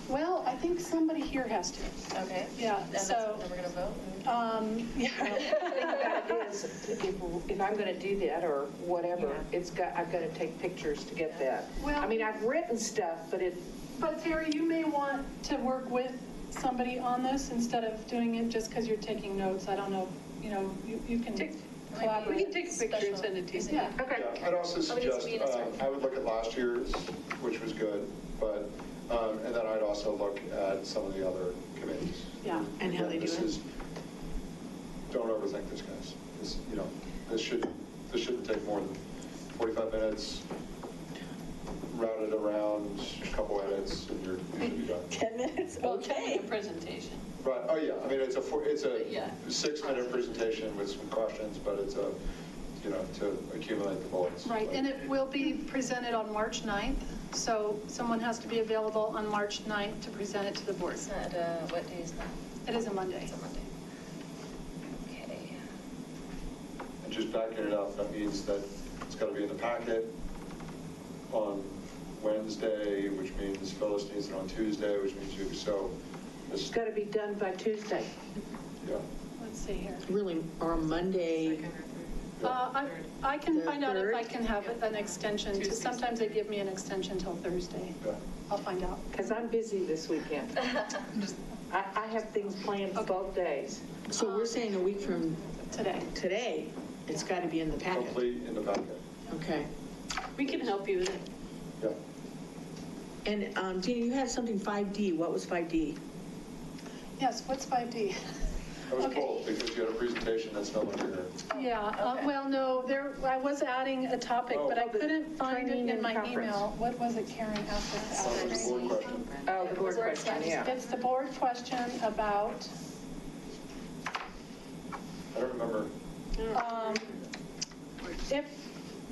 Well, I think somebody here has to. Okay. Yeah, And that's, so, then we're gonna vote? yeah. The thing about it is, if I'm gonna do that or whatever, I've gotta take pictures to get that. Well- I mean, I've written stuff, but But Terry, you may want to work with somebody on this instead of doing it just because you're taking notes. I don't know, you can collaborate. We can take a picture and send it to you. Yeah. okay. Yeah, I'd also Oh, it needs to suggest, be in a certain- I would look at last year's, which was good, but, and then I'd also look at some of the other committees. Yeah. And how they do This it. is- Don't overthink this, guys. This shouldn't take more than 45 minutes, route it around, a couple edits, and you should be done. 10 minutes, Well, it's only okay. a presentation. Right, oh yeah, I mean, it's a Yeah. 6-minute presentation with some questions, but it's to accumulate the bullets. Right, and it will be presented on March 9th, so someone has to be available on March 9th to present it to the board. It's not, what day is that? It is a Monday. It's a Monday. Okay. And just backing it up, that means that it's got to be in the packet on Wednesday, which means Phyllis needs it on Tuesday, which means It's gotta be done by Tuesday. yeah. Let's see here. Really, or Monday, I can The find out if third? I can have an extension. Sometimes they give me an extension till Thursday. Yeah. I'll find out. Because I'm busy this weekend. I have things planned for both days. so we're saying a week from Today. today, it's got to be in the packet. Complete in the packet. Okay. We can help you with it. Yeah. And Gina, you had something 5D, what was 5D? Yes, what's 5D? I was Okay. told because you had a presentation that's no longer here. Yeah, well, no, I was adding a topic, but I Oh, the couldn't find it training in and my conference. email. What was it, Karen, after That was the board question. Oh, the board question, yeah. It's the board question about, I don't remember. if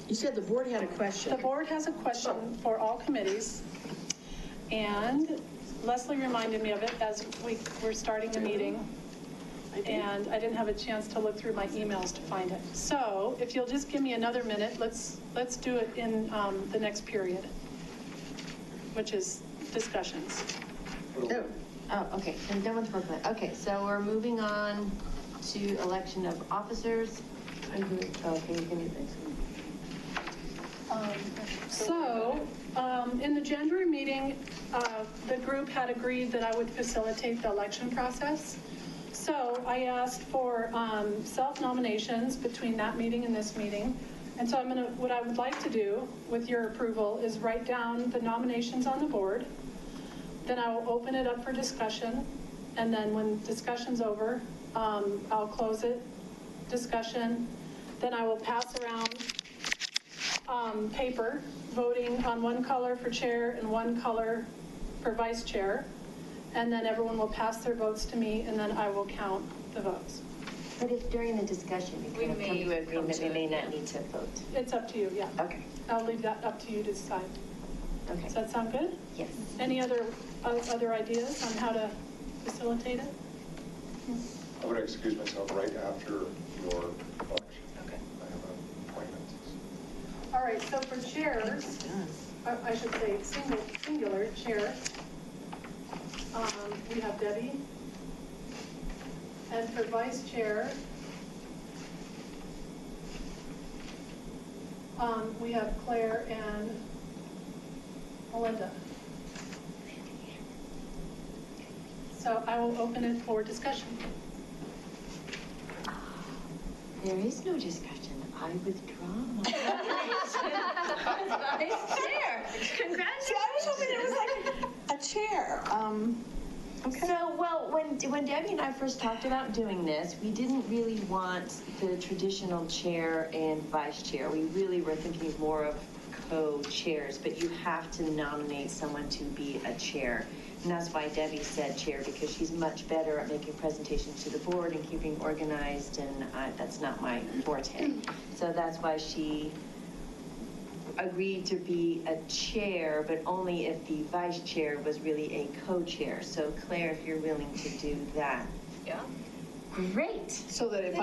You said the board had a question. the board has a question for all committees, and Leslie reminded me of it as we were starting the meeting, and I didn't have a chance to look through my emails to find it. So if you'll just give me another minute, let's do it in the next period, which is discussions. Oh, okay, I'm done with the booklet. Okay, so we're moving on to election of officers. Okay, you can do this. So, in the January meeting, the group had agreed that I would facilitate the election process. So I asked for self-nominations between that meeting and this meeting. And so what I would like to do, with your approval, is write down the nominations on the board. Then I will open it up for discussion. And then when discussion's over, I'll close it, discussion. Then I will pass around paper, voting on one color for chair and one color for vice chair, and then everyone will pass their votes to me, and then I will count the votes. But if during the discussion, you We kind of come may to an agreement, come we to may it, not yeah. need to vote. It's up to you, yeah. Okay, I'll leave that up to you to decide. okay. Does that sound good? Yes. Any other ideas on how to facilitate it? I'm going to excuse myself right after your election. Okay. I have an appointment. All right, so for chairs, I should say singular chair, we have Debbie. And for vice chair, we have Claire and Melinda. So I will open it for discussion. There is no discussion. I withdraw my vice chair. Congratulations. See, I was hoping there was like a chair. Okay. So, well, when Debbie and I first talked about doing this, we didn't really want the traditional chair and vice chair. We really were thinking more of co-chairs, but you have to nominate someone to be a chair. And that's why Debbie said chair, because she's much better at making presentations to the board and keeping organized, and that's not my forte. So that's why she agreed to be a chair, but only if the vice chair was really a co-chair. So Claire, if you're willing to do that. Yeah. Great. So that if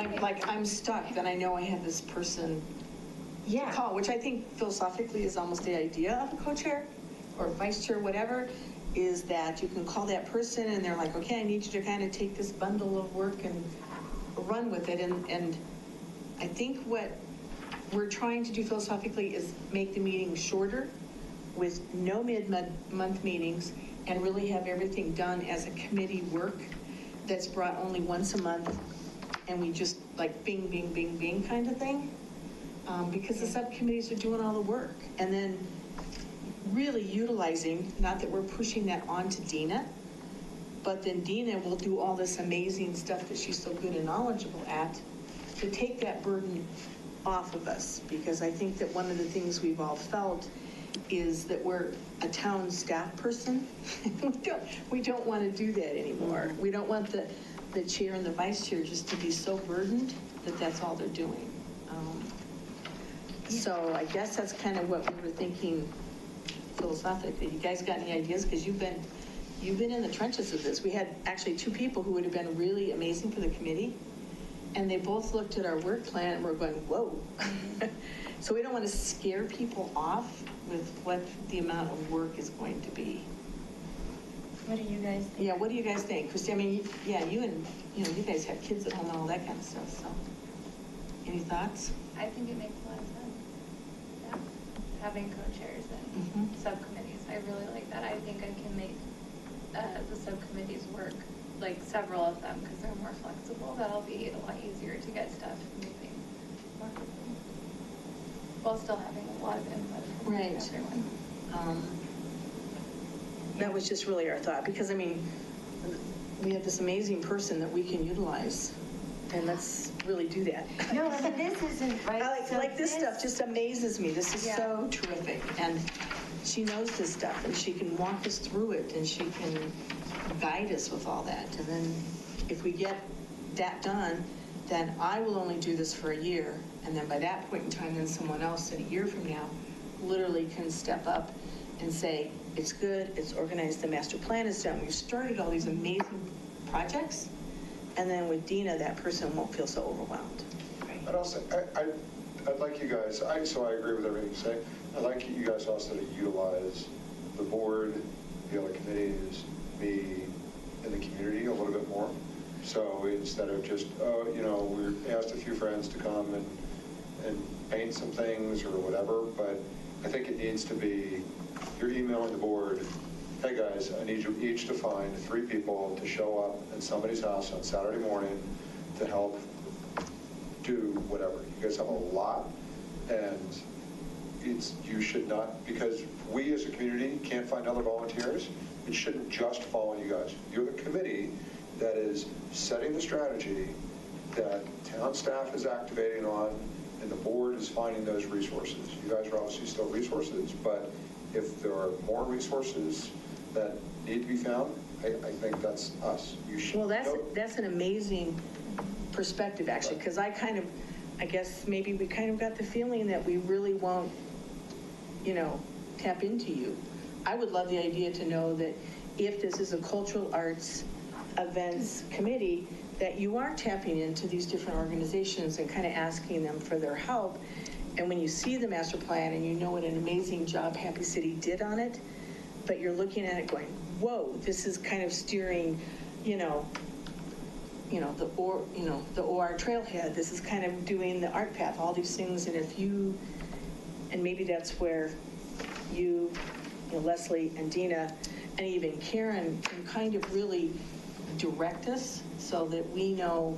I'm stuck, then I know I have this person to Yeah. call, which I think philosophically is almost the idea of a co-chair or vice chair, whatever, is that you can call that person and they're like, okay, I need you to kind of take this bundle of work and run with it. And I think what we're trying to do philosophically is make the meeting shorter with no mid-month meetings and really have everything done as a committee work that's brought only once a month, and we just like bing, bing, bing, bing kind of thing. Because the subcommittees are doing all the work. And then really utilizing, not that we're pushing that on to Dina, but then Dina will do all this amazing stuff that she's so good and knowledgeable at to take that burden off of us. Because I think that one of the things we've all felt is that we're a town staff person. we don't want to do that anymore. We don't want the chair and the vice chair just to be so burdened that that's all they're doing. So I guess that's kind of what we were thinking philosophically. You guys got any ideas? Because you've been in the trenches of this. We had actually two people who would have been really amazing for the committee, and they both looked at our work plan and we're going, whoa. So we don't want to scare people off with what the amount of work is going to be. What do you guys think? Yeah, what do you guys think? Christy, I mean, yeah, you you guys have kids at home and all that kind of stuff, so. Any thoughts? I think it makes a lot of sense. Yeah. Having co-chairs and subcommittees. I really like that. I think I can make the subcommittees work, like several of them, because they're more flexible. That'll be a lot easier to get stuff moving more quickly, while still having a lot of input from Right. everyone. That was just really our thought, because I mean, we have this amazing person that we can utilize, and let's really do that. No, I mean, this isn't right. I So like this stuff just amazes me. This is so terrific, and she knows this stuff, and she can walk us through it, and she can guide us with all that. And then if we get that done, then I will only do this for a year, and then by that point in time, then someone else in a year from now literally can step up and say, it's good, it's organized, the master plan is done. We've started all these amazing projects, and then with Dina, that person won't feel so overwhelmed. But also, I'd like you guys, so I agree with everything you say. I'd like you guys also to utilize the board, the other committees, me, and the community a little bit more. So instead of just, we asked a few friends to come and paint some things or whatever, but I think it needs to be, you're emailing the board, hey guys, I need you each to find 3 people to show up at somebody's house on Saturday morning to help do whatever. You guys have a lot, and you should not, because we as a community can't find other volunteers, it shouldn't just fall on you guys. You're the committee that is setting the strategy that town staff is activating on, and the board is finding those resources. You guys are obviously still resources, but if there are more resources that need to be found, I think that's us. You should. Well, that's an amazing perspective, actually, because I guess maybe we kind of got the feeling that we really won't, tap into you. I would love the idea to know that if this is a cultural arts events committee, that you are tapping into these different organizations and kind of asking them for their help. And when you see the master plan and you know what an amazing job Happy City did on it, but you're looking at it going, whoa, this is kind of steering, the OR trailhead, this is kind of doing the art path, all these things. And maybe that's where you, Leslie and Dina, and even Karen can kind of really direct us so that we know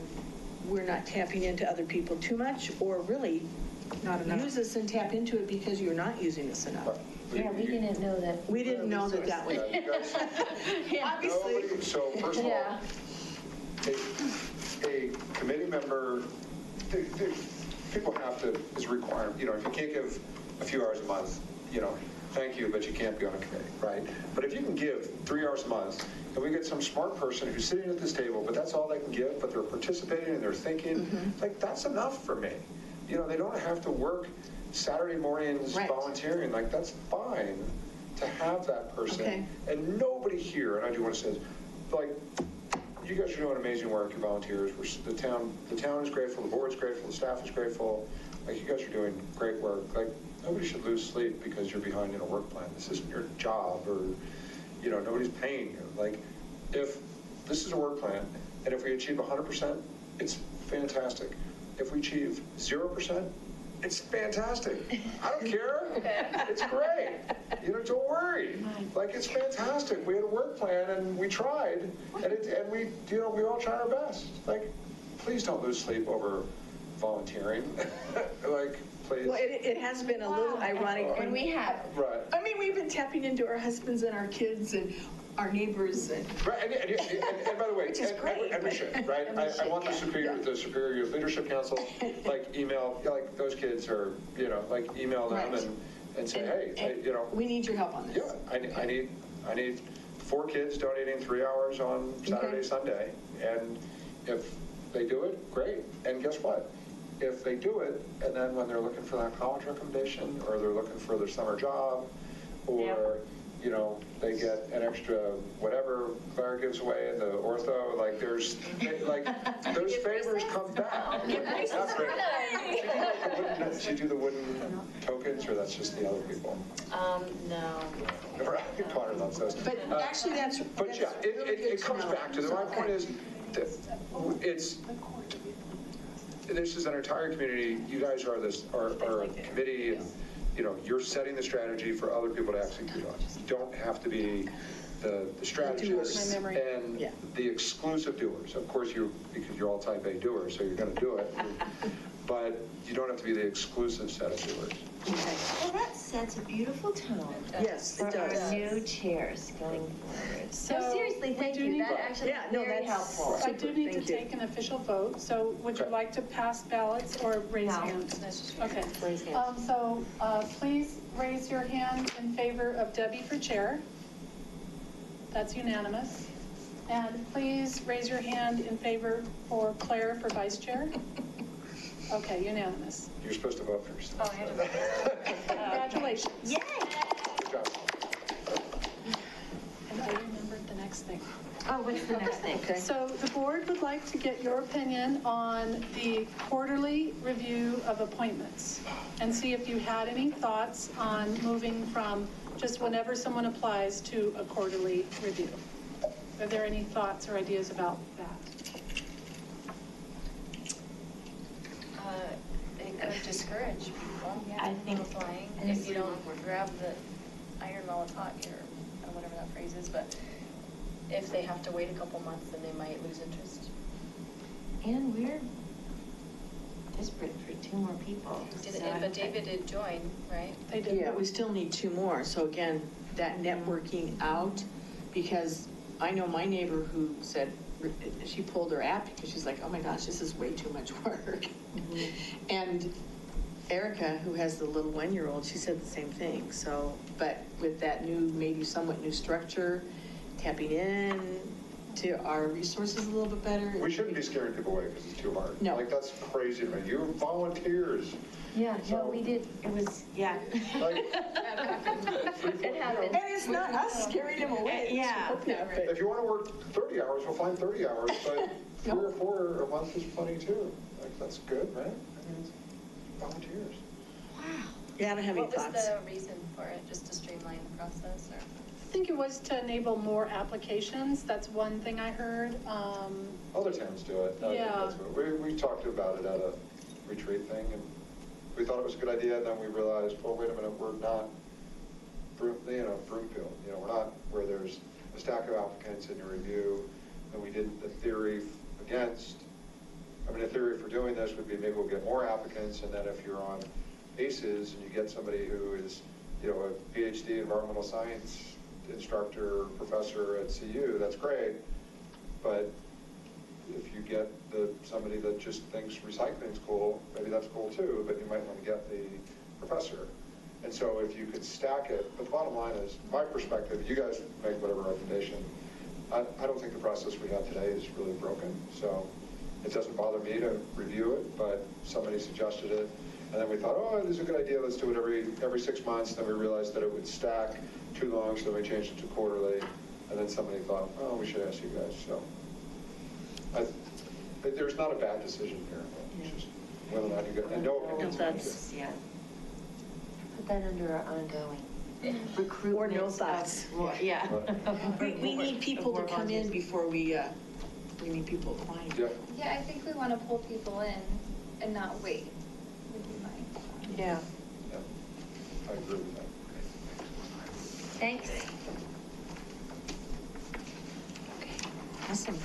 we're not tapping into other people too much, or really Not enough. use us and tap into it because you're not using us enough. Yeah, we didn't know that. We didn't know that was. Yeah, you guys- Obviously. Nobody- So first of all, Yeah. a committee member, people have to, is required, if you can't give a few hours a month, thank you, but you can't be on a committee, right? But if you can give 3 hours a month, and we get some smart person who's sitting at this table, but that's all they can give, but they're participating and they're thinking, that's enough for me. They don't have to work Saturday mornings Right. volunteering, that's fine to have that person. Okay. And nobody here, and I do want to say this, you guys are doing amazing work, your volunteers. The town is grateful, the board's grateful, the staff is grateful. You guys are doing great work. Nobody should lose sleep because you're behind in a work plan. This isn't your job, or, nobody's paying you. If this is a work plan, and if we achieve 100%, it's fantastic. If we achieve 0%, it's fantastic. I don't care. It's great. Don't worry. It's fantastic. We had a work plan and we tried, and we all tried our best. Please don't lose sleep over volunteering. Please. Well, it has been a little ironic. And we have. Right. I mean, we've been tapping into our husbands and our kids and our neighbors and. Right, and by the way, Which is great, and we should, right? and we should, I want yeah. the Superior Youth Leadership Council, email, those kids are, email them Right. and say, hey, We need your help on this. yeah, I need 4 kids donating 3 hours on Saturday, Sunday, and if they do it, great. And guess what? If they do it, and then when they're looking for that college recommendation, or they're looking for their summer job, or, they get an extra whatever Claire gives away in the ortho, those favors come back. Did you do the wooden tokens, or that's just the other people? No. Connor loves those. But actually, that's. But that's yeah, really good it comes know. back to, my point is, that this is an entire community, you guys are a committee, and, you're setting the strategy for other people to execute on. You don't have to be the strategists My memory. and Yeah. the exclusive doers. Of course, because you're all type A doers, so you're going to do it. But you don't have to be the exclusive set of doers. Well, that sets a beautiful tone. Yes, For it our does. new chairs going forward. So No, seriously, we thank do you. need That to- actually Yeah, is no, very that's- helpful. I do need to Thank you. take an official vote, so would you Okay. like to pass ballots or raise No. hands? Okay. Raise hands. Please raise your hand in favor of Debbie for chair. That's unanimous. And please raise your hand in favor for Claire for vice chair. Okay, unanimous. You're supposed to vote first. Oh, I had to vote. Congratulations. Yay! Good job. And I remembered the next thing. Oh, what's the next thing? Okay. So the board would like to get your opinion on the quarterly review of appointments and see if you had any thoughts on moving from just whenever someone applies to a quarterly review. Are there any thoughts or ideas about that? It could discourage people I from think- applying and if if you we- don't grab the iron while it's hot, or whatever that phrase is, but if they have to wait a couple months, then they might lose interest. And we're desperate for 2 more people. But David did join, right? They did. Yeah, we still need 2 more. So again, that networking out, because I know my neighbor who said, she pulled her app because she's like, oh my gosh, this is way too much work. And Erica, who has the little 1-year-old, she said the same thing, so, but with that new, maybe somewhat new structure, tapping in to our resources a little bit better. We shouldn't be scaring people away because it's too hard. No. Like, that's crazy to me. You're volunteers. Yeah, no, So- we did, it was, yeah. Like, It happened. And it's not us scaring them away. Yeah. if you want to work 30 hours, we'll find 30 hours, but 3 or 4 a month is plenty too. Like, that's good, right? I mean, it's volunteers. Yeah, I don't have any What was thoughts. the reason for it, just to streamline the process, or? I think it was to enable more applications. That's one thing I heard. Other towns do it. Yeah. That's what- We talked about it at a retreat thing, and we thought it was a good idea, and then we realized, well, wait a minute, we're not, Broomfield, we're not where there's a stack of applicants in your review, and we did the theory against, the theory for doing this would be maybe we'll get more applicants, and then if you're on ACES and you get somebody who is, a PhD environmental science instructor, professor at CU, that's great, but if you get somebody that just thinks recycling's cool, maybe that's cool too, but you might want to get the professor. And so if you could stack it, but the bottom line is, my perspective, you guys make whatever recommendation. I don't think the process we have today is really broken, so it doesn't bother me to review it, but somebody suggested it. And then we thought, oh, this is a good idea, let's do it every 6 months. Then we realized that it would stack too long, so then we changed it to quarterly. And then somebody thought, oh, we should ask you guys, so. There's not a bad decision here. It's just whether or not you get, and no opinions. That's, yeah. Put that under our ongoing recruitment. Or no of thoughts. more- Yeah. We need people to come in before we need people applying. Yeah, Yeah, I think we want to pull people in and not wait, would be my thought. Yeah. yeah, I agree with that. Thanks. Awesome.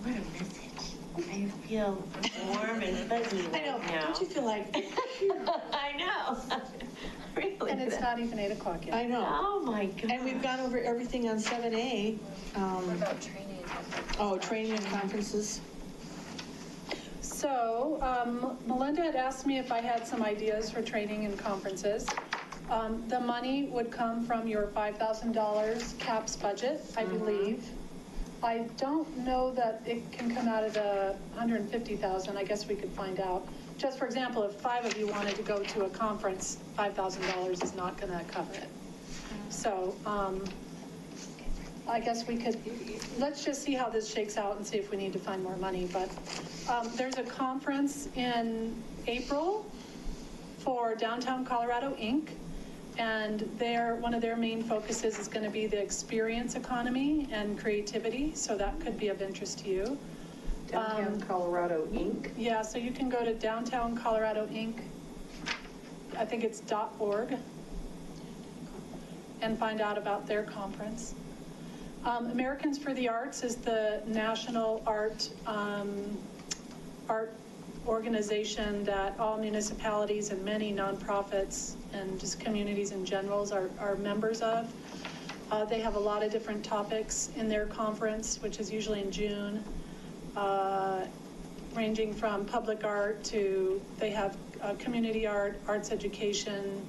What a message. I feel warm and fuzzy I know, right now. don't you feel like, I know. Really. And it's not even 8 o'clock yet. I know. Oh, my God. And we've gone over everything on 7A. What about training? Oh, training and conferences. So Melinda had asked me if I had some ideas for training and conferences. The money would come from your $5,000 CAPS budget, I believe. I don't know that it can come out of the $150,000. I guess we could find out. Just for example, if 5 of you wanted to go to a conference, $5,000 is not going to cover it. So I guess we could, let's just see how this shakes out and see if we need to find more money. But there's a conference in April for Downtown Colorado, Inc. And one of their main focuses is going to be the experience economy and creativity. So that could be of interest to you. Downtown Colorado, Inc. Yeah, so you can go to Downtown Colorado, Inc. I think it's .org and find out about their conference. Americans for the Arts is the national art organization that all municipalities and many nonprofits and just communities in general are members of. They have a lot of different topics in their conference, which is usually in June, ranging from public art to, they have community art, arts education.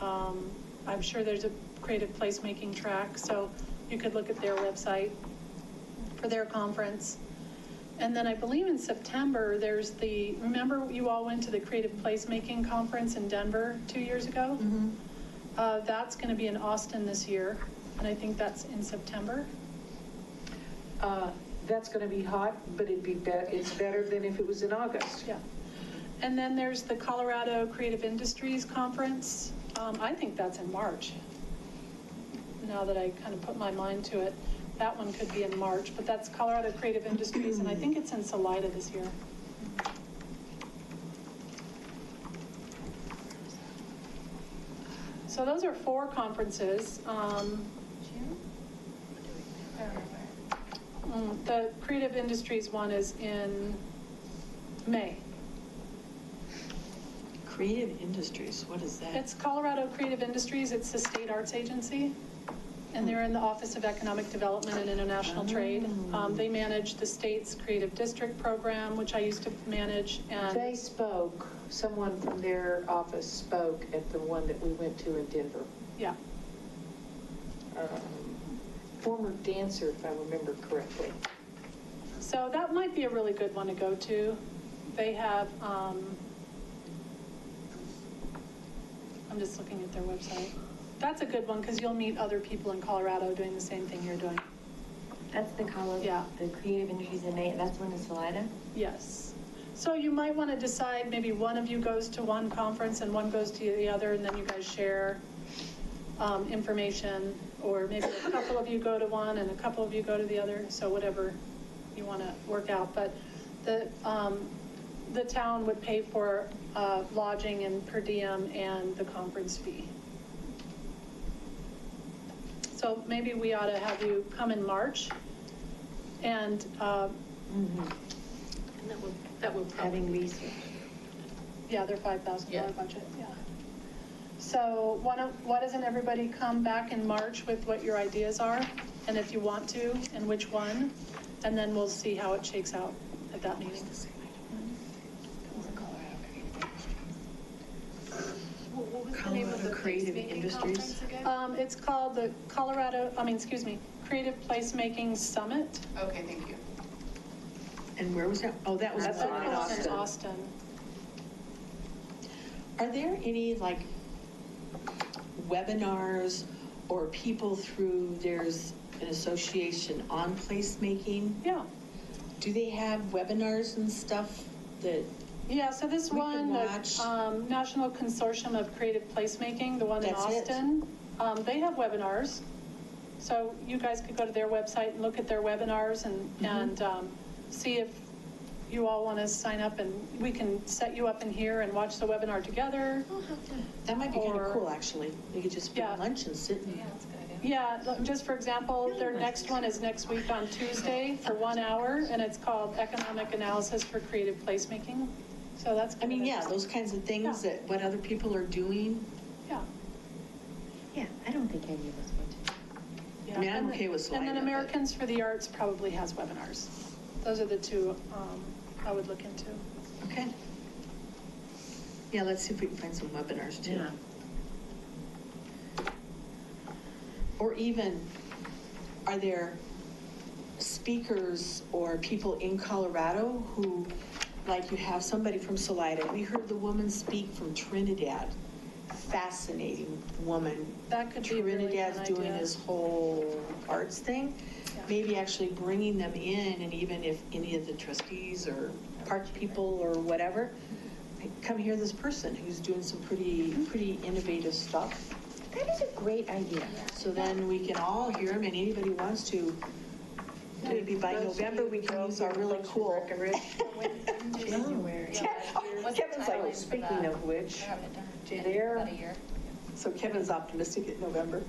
I'm sure there's a creative placemaking track, so you could look at their website for their conference. And then I believe in September, there's remember you all went to the Creative Placemaking Conference in Denver 2 years ago? That's going to be in Austin this year, and I think that's in September. That's going to be hot, but it's better than if it was in August. Yeah. And then there's the Colorado Creative Industries Conference. I think that's in March. Now that I kind of put my mind to it, that one could be in March, but that's Colorado Creative Industries, and I think it's in Salida this year. So those are 4 conferences. The Creative Industries one is in May. Creative Industries, what is that? It's Colorado Creative Industries. It's the state arts agency. and they're in the Office of Economic Development and International Trade. They manage the state's Creative District program, which I used to manage, They and spoke, someone from their office spoke at the one that we went to in Denver. yeah. Former dancer, if I remember correctly. So that might be a really good one to go to. They have, I'm just looking at their website. That's a good one because you'll meet other people in Colorado doing the same thing you're doing. That's the college, Yeah. the Creative Industries in May, that's one in Salida? Yes. So you might want to decide, maybe one of you goes to one conference and one goes to the other, and then you guys share information, or maybe a couple of you go to one and a couple of you go to the other, so whatever you want to work out. But the town would pay for lodging and per diem and the conference fee. So maybe we ought to have you come in March, and that would probably, Having research. yeah, their $5,000 Yeah. budget, yeah. So why doesn't everybody come back in March with what your ideas are, and if you want to, and which one, and then we'll see how it shakes out at that meeting. What was the name of the Colorado Creative placemaking Industries. conference again? It's called the Creative Placemaking Summit. Okay, thank you. And where was that? Oh, that was in That's the one in Austin. Austin. Are there any like webinars or people through, there's an association on placemaking? Yeah. Do they have webinars and stuff that, Yeah, so this We can one, watch. National Consortium of Creative Placemaking, the one in That's it. Austin, they have webinars. So you guys could go to their website and look at their webinars and see if you all want to sign up, and we can set you up in here and watch the webinar together. that might be kind Or- of cool, actually. You could just bring Yeah. lunch and sit and. That's a good idea. Yeah, just for example, their next one is next week on Tuesday for 1 hour, and it's called Economic Analysis for Creative Placemaking. So that's I kind of mean, yeah, interesting. those kinds of things Yeah. that, what other people are doing. Yeah. Yeah, I don't think any of us went to. Yeah, I mean, I'm and then- okay with And Salida, then but- Americans for the Arts probably has webinars. Those are the two I would look into. Okay. Yeah, let's see if we can find some webinars too. Yeah. Or even, are there speakers or people in Colorado who, like you have somebody from Salida? We heard the woman speak from Trinidad. Fascinating woman. That could be a really Trinidad's fun doing idea. this whole arts thing. Yeah. Maybe actually bringing them in, and even if any of the trustees or park people or whatever, come hear this person who's doing some pretty innovative stuff. That is a great idea. So then we can all hear them, and anybody wants to, maybe by November, we can use our really cool. January. Kevin's like, Speaking of which, I haven't done there- about a year. so Kevin's optimistic in November.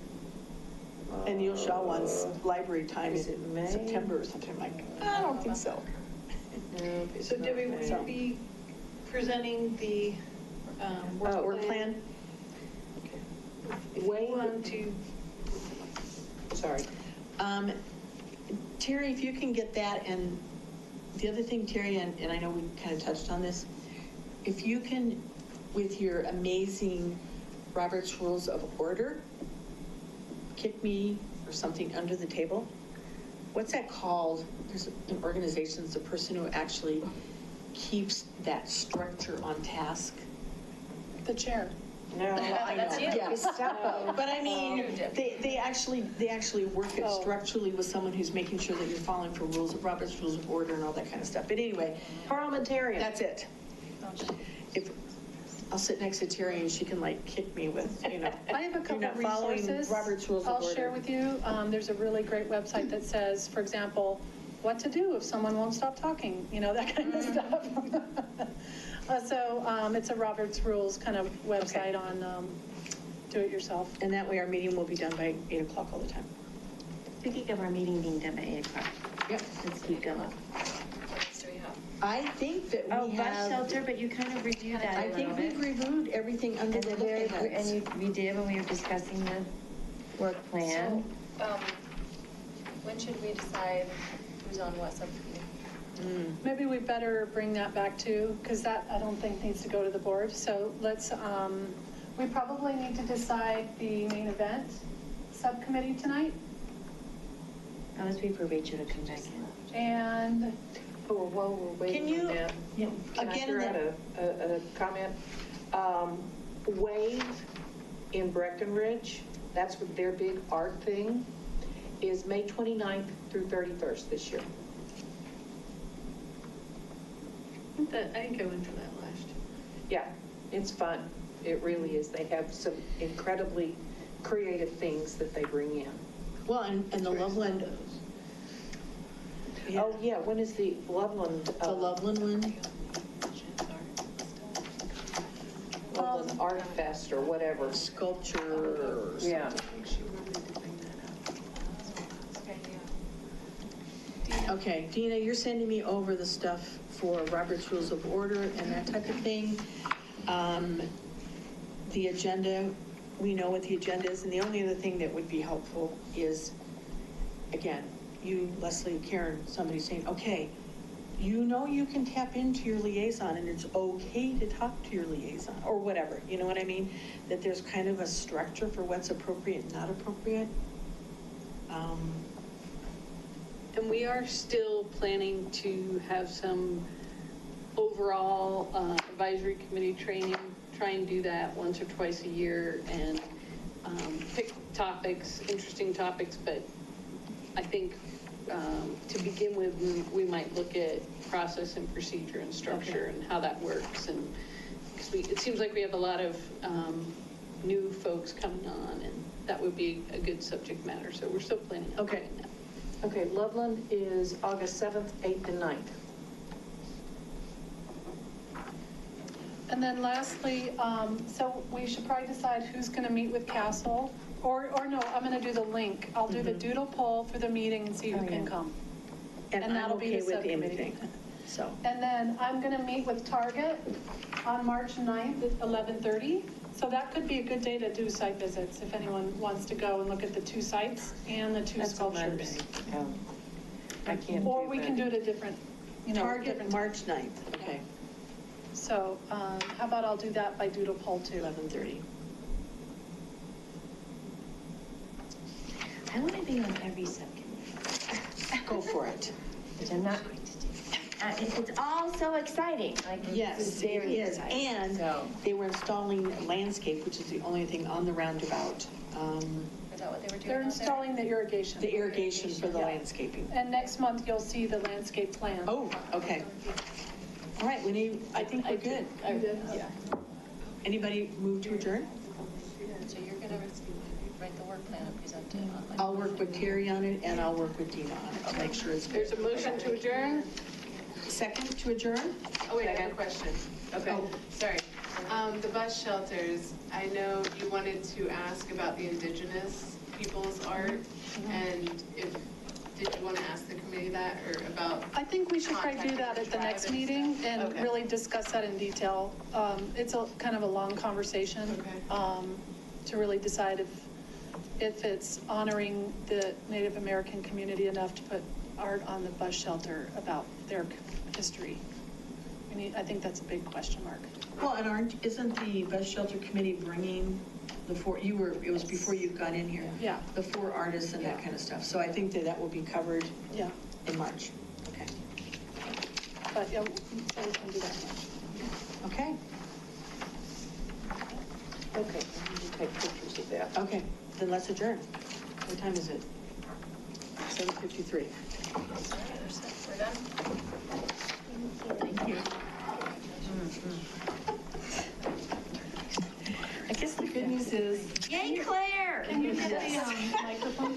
And Neil Shaw wants library time Is it May? in September or something. I'm like, I don't think so. So Debbie, will you be presenting the work plan? Wayne to, sorry. Terry, if you can get that, and the other thing, Terry, and I know we kind of touched on this, if you can, with your amazing Robert's Rules of Order, kick me or something under the table. What's that called? There's an organization, it's a person who actually keeps that structure on task. The chair. No, I know, That's you. yes. But I mean, they actually work it Oh. structurally with someone who's making sure that you're following for rules of Robert's Rules of Order and all that kind of stuff. But anyway, Parliamentarian. that's it. If, I'll sit next to Terry and she can like kick me with, I have a couple you're not of following resources Robert's Rules of I'll Order. share with you. There's a really great website that says, for example, what to do if someone won't stop talking, that kind of stuff. So it's a Robert's Rules kind of website on do-it-yourself. And that way our meeting will be done by 8 o'clock all the time. Speaking of our meeting being done by 8 o'clock, Yep. let's keep going. What else do we have? I think that Oh, we bus have, shelter, but you kind of reviewed that I a think little we've bit. reviewed everything under And the the very, look-aheads. and we did when we were discussing the work plan. When should we decide who's on what subcommittee? Maybe we better bring that back too, because that I don't think needs to go to the board. So let's, we probably need to decide the main event subcommittee tonight. I was waiting for Rachel to come back in. And Oh, while we're Can waiting you- on that, Yeah, can I again, throw out the- a comment? Wave in Breckenridge, that's what their big art thing, is May 29th through 31st this year. I think I went to that last year. Yeah, it's fun. It really is. They have some incredibly creative things that they bring in. Well, and the Loveland, Oh, yeah, when is the Loveland? the Loveland one, Loveland Art Fest or whatever. sculpture or something. Yeah. Okay, Dina, you're sending me over the stuff for Robert's Rules of Order and that type of thing. The agenda, we know what the agenda is, and the only other thing that would be helpful is, again, you, Leslie, Karen, somebody saying, okay, you know you can tap into your liaison and it's okay to talk to your liaison, or whatever, you know what I mean? That there's kind of a structure for what's appropriate and not appropriate. And we are still planning to have some overall advisory committee training, try and do that once or twice a year and pick topics, interesting topics, but I think to begin with, we might look at process and procedure and structure and how that works. And because it seems like we have a lot of new folks coming on, and that would be a good subject matter. So we're still planning on doing that. Okay, Loveland is August 7th, 8th, and 9th. And then lastly, so we should probably decide who's going to meet with Castle, or no, I'm going to do the link. I'll do the doodle poll for the meeting and see who can come. And I'm that'll be okay the with subcommittee. anything, so. And then I'm going to meet with Target on March 9th at 11:30. So that could be a good day to do site visits if anyone wants to go and look at the two sites and the two sculptures. I can't do Or we that. can do it a different, Target, different March 9th, okay, So how about I'll do that by doodle poll too. 11:30. I want to be on every subcommittee, Go for it. which I'm not going to do. It's all so exciting, like, Yes, it's it very is, exciting. and So- they were installing landscape, which is the only thing on the roundabout, Is that what they were doing They're out there? installing the irrigation. the irrigation for the Yeah. landscaping. And next month you'll see the landscape plan. Oh, okay. All right, we need, I think we're good. Yeah. Anybody move to adjourn? So you're gonna write the work plan and present it on like. I'll work with Terry on it, and I'll work with Dina on it to make sure it's There's good. a motion to adjourn? Second to adjourn? Oh, wait, I have a question. Okay, Oh. sorry. The bus shelters, I know you wanted to ask about the indigenous people's art, and did you want to ask the committee that, or about? I think we should probably do that at the next meeting and Okay. really discuss that in detail. It's a kind of a long conversation. Okay. To really decide if it's honoring the Native American community enough to put art on the bus shelter about their history. I think that's a big question mark. Well, and isn't the bus shelter committee bringing the four, it was before you got in here? Yeah. The four artists and that kind of stuff. So I think that will be covered Yeah, in March. Okay. but yeah, so we can do that. Okay, Okay, I need to take pictures of that. okay, then let's adjourn. What time is it? 7:53. We're done? Thank you. I guess the good news is, Yay, Claire! Can you get the microphone?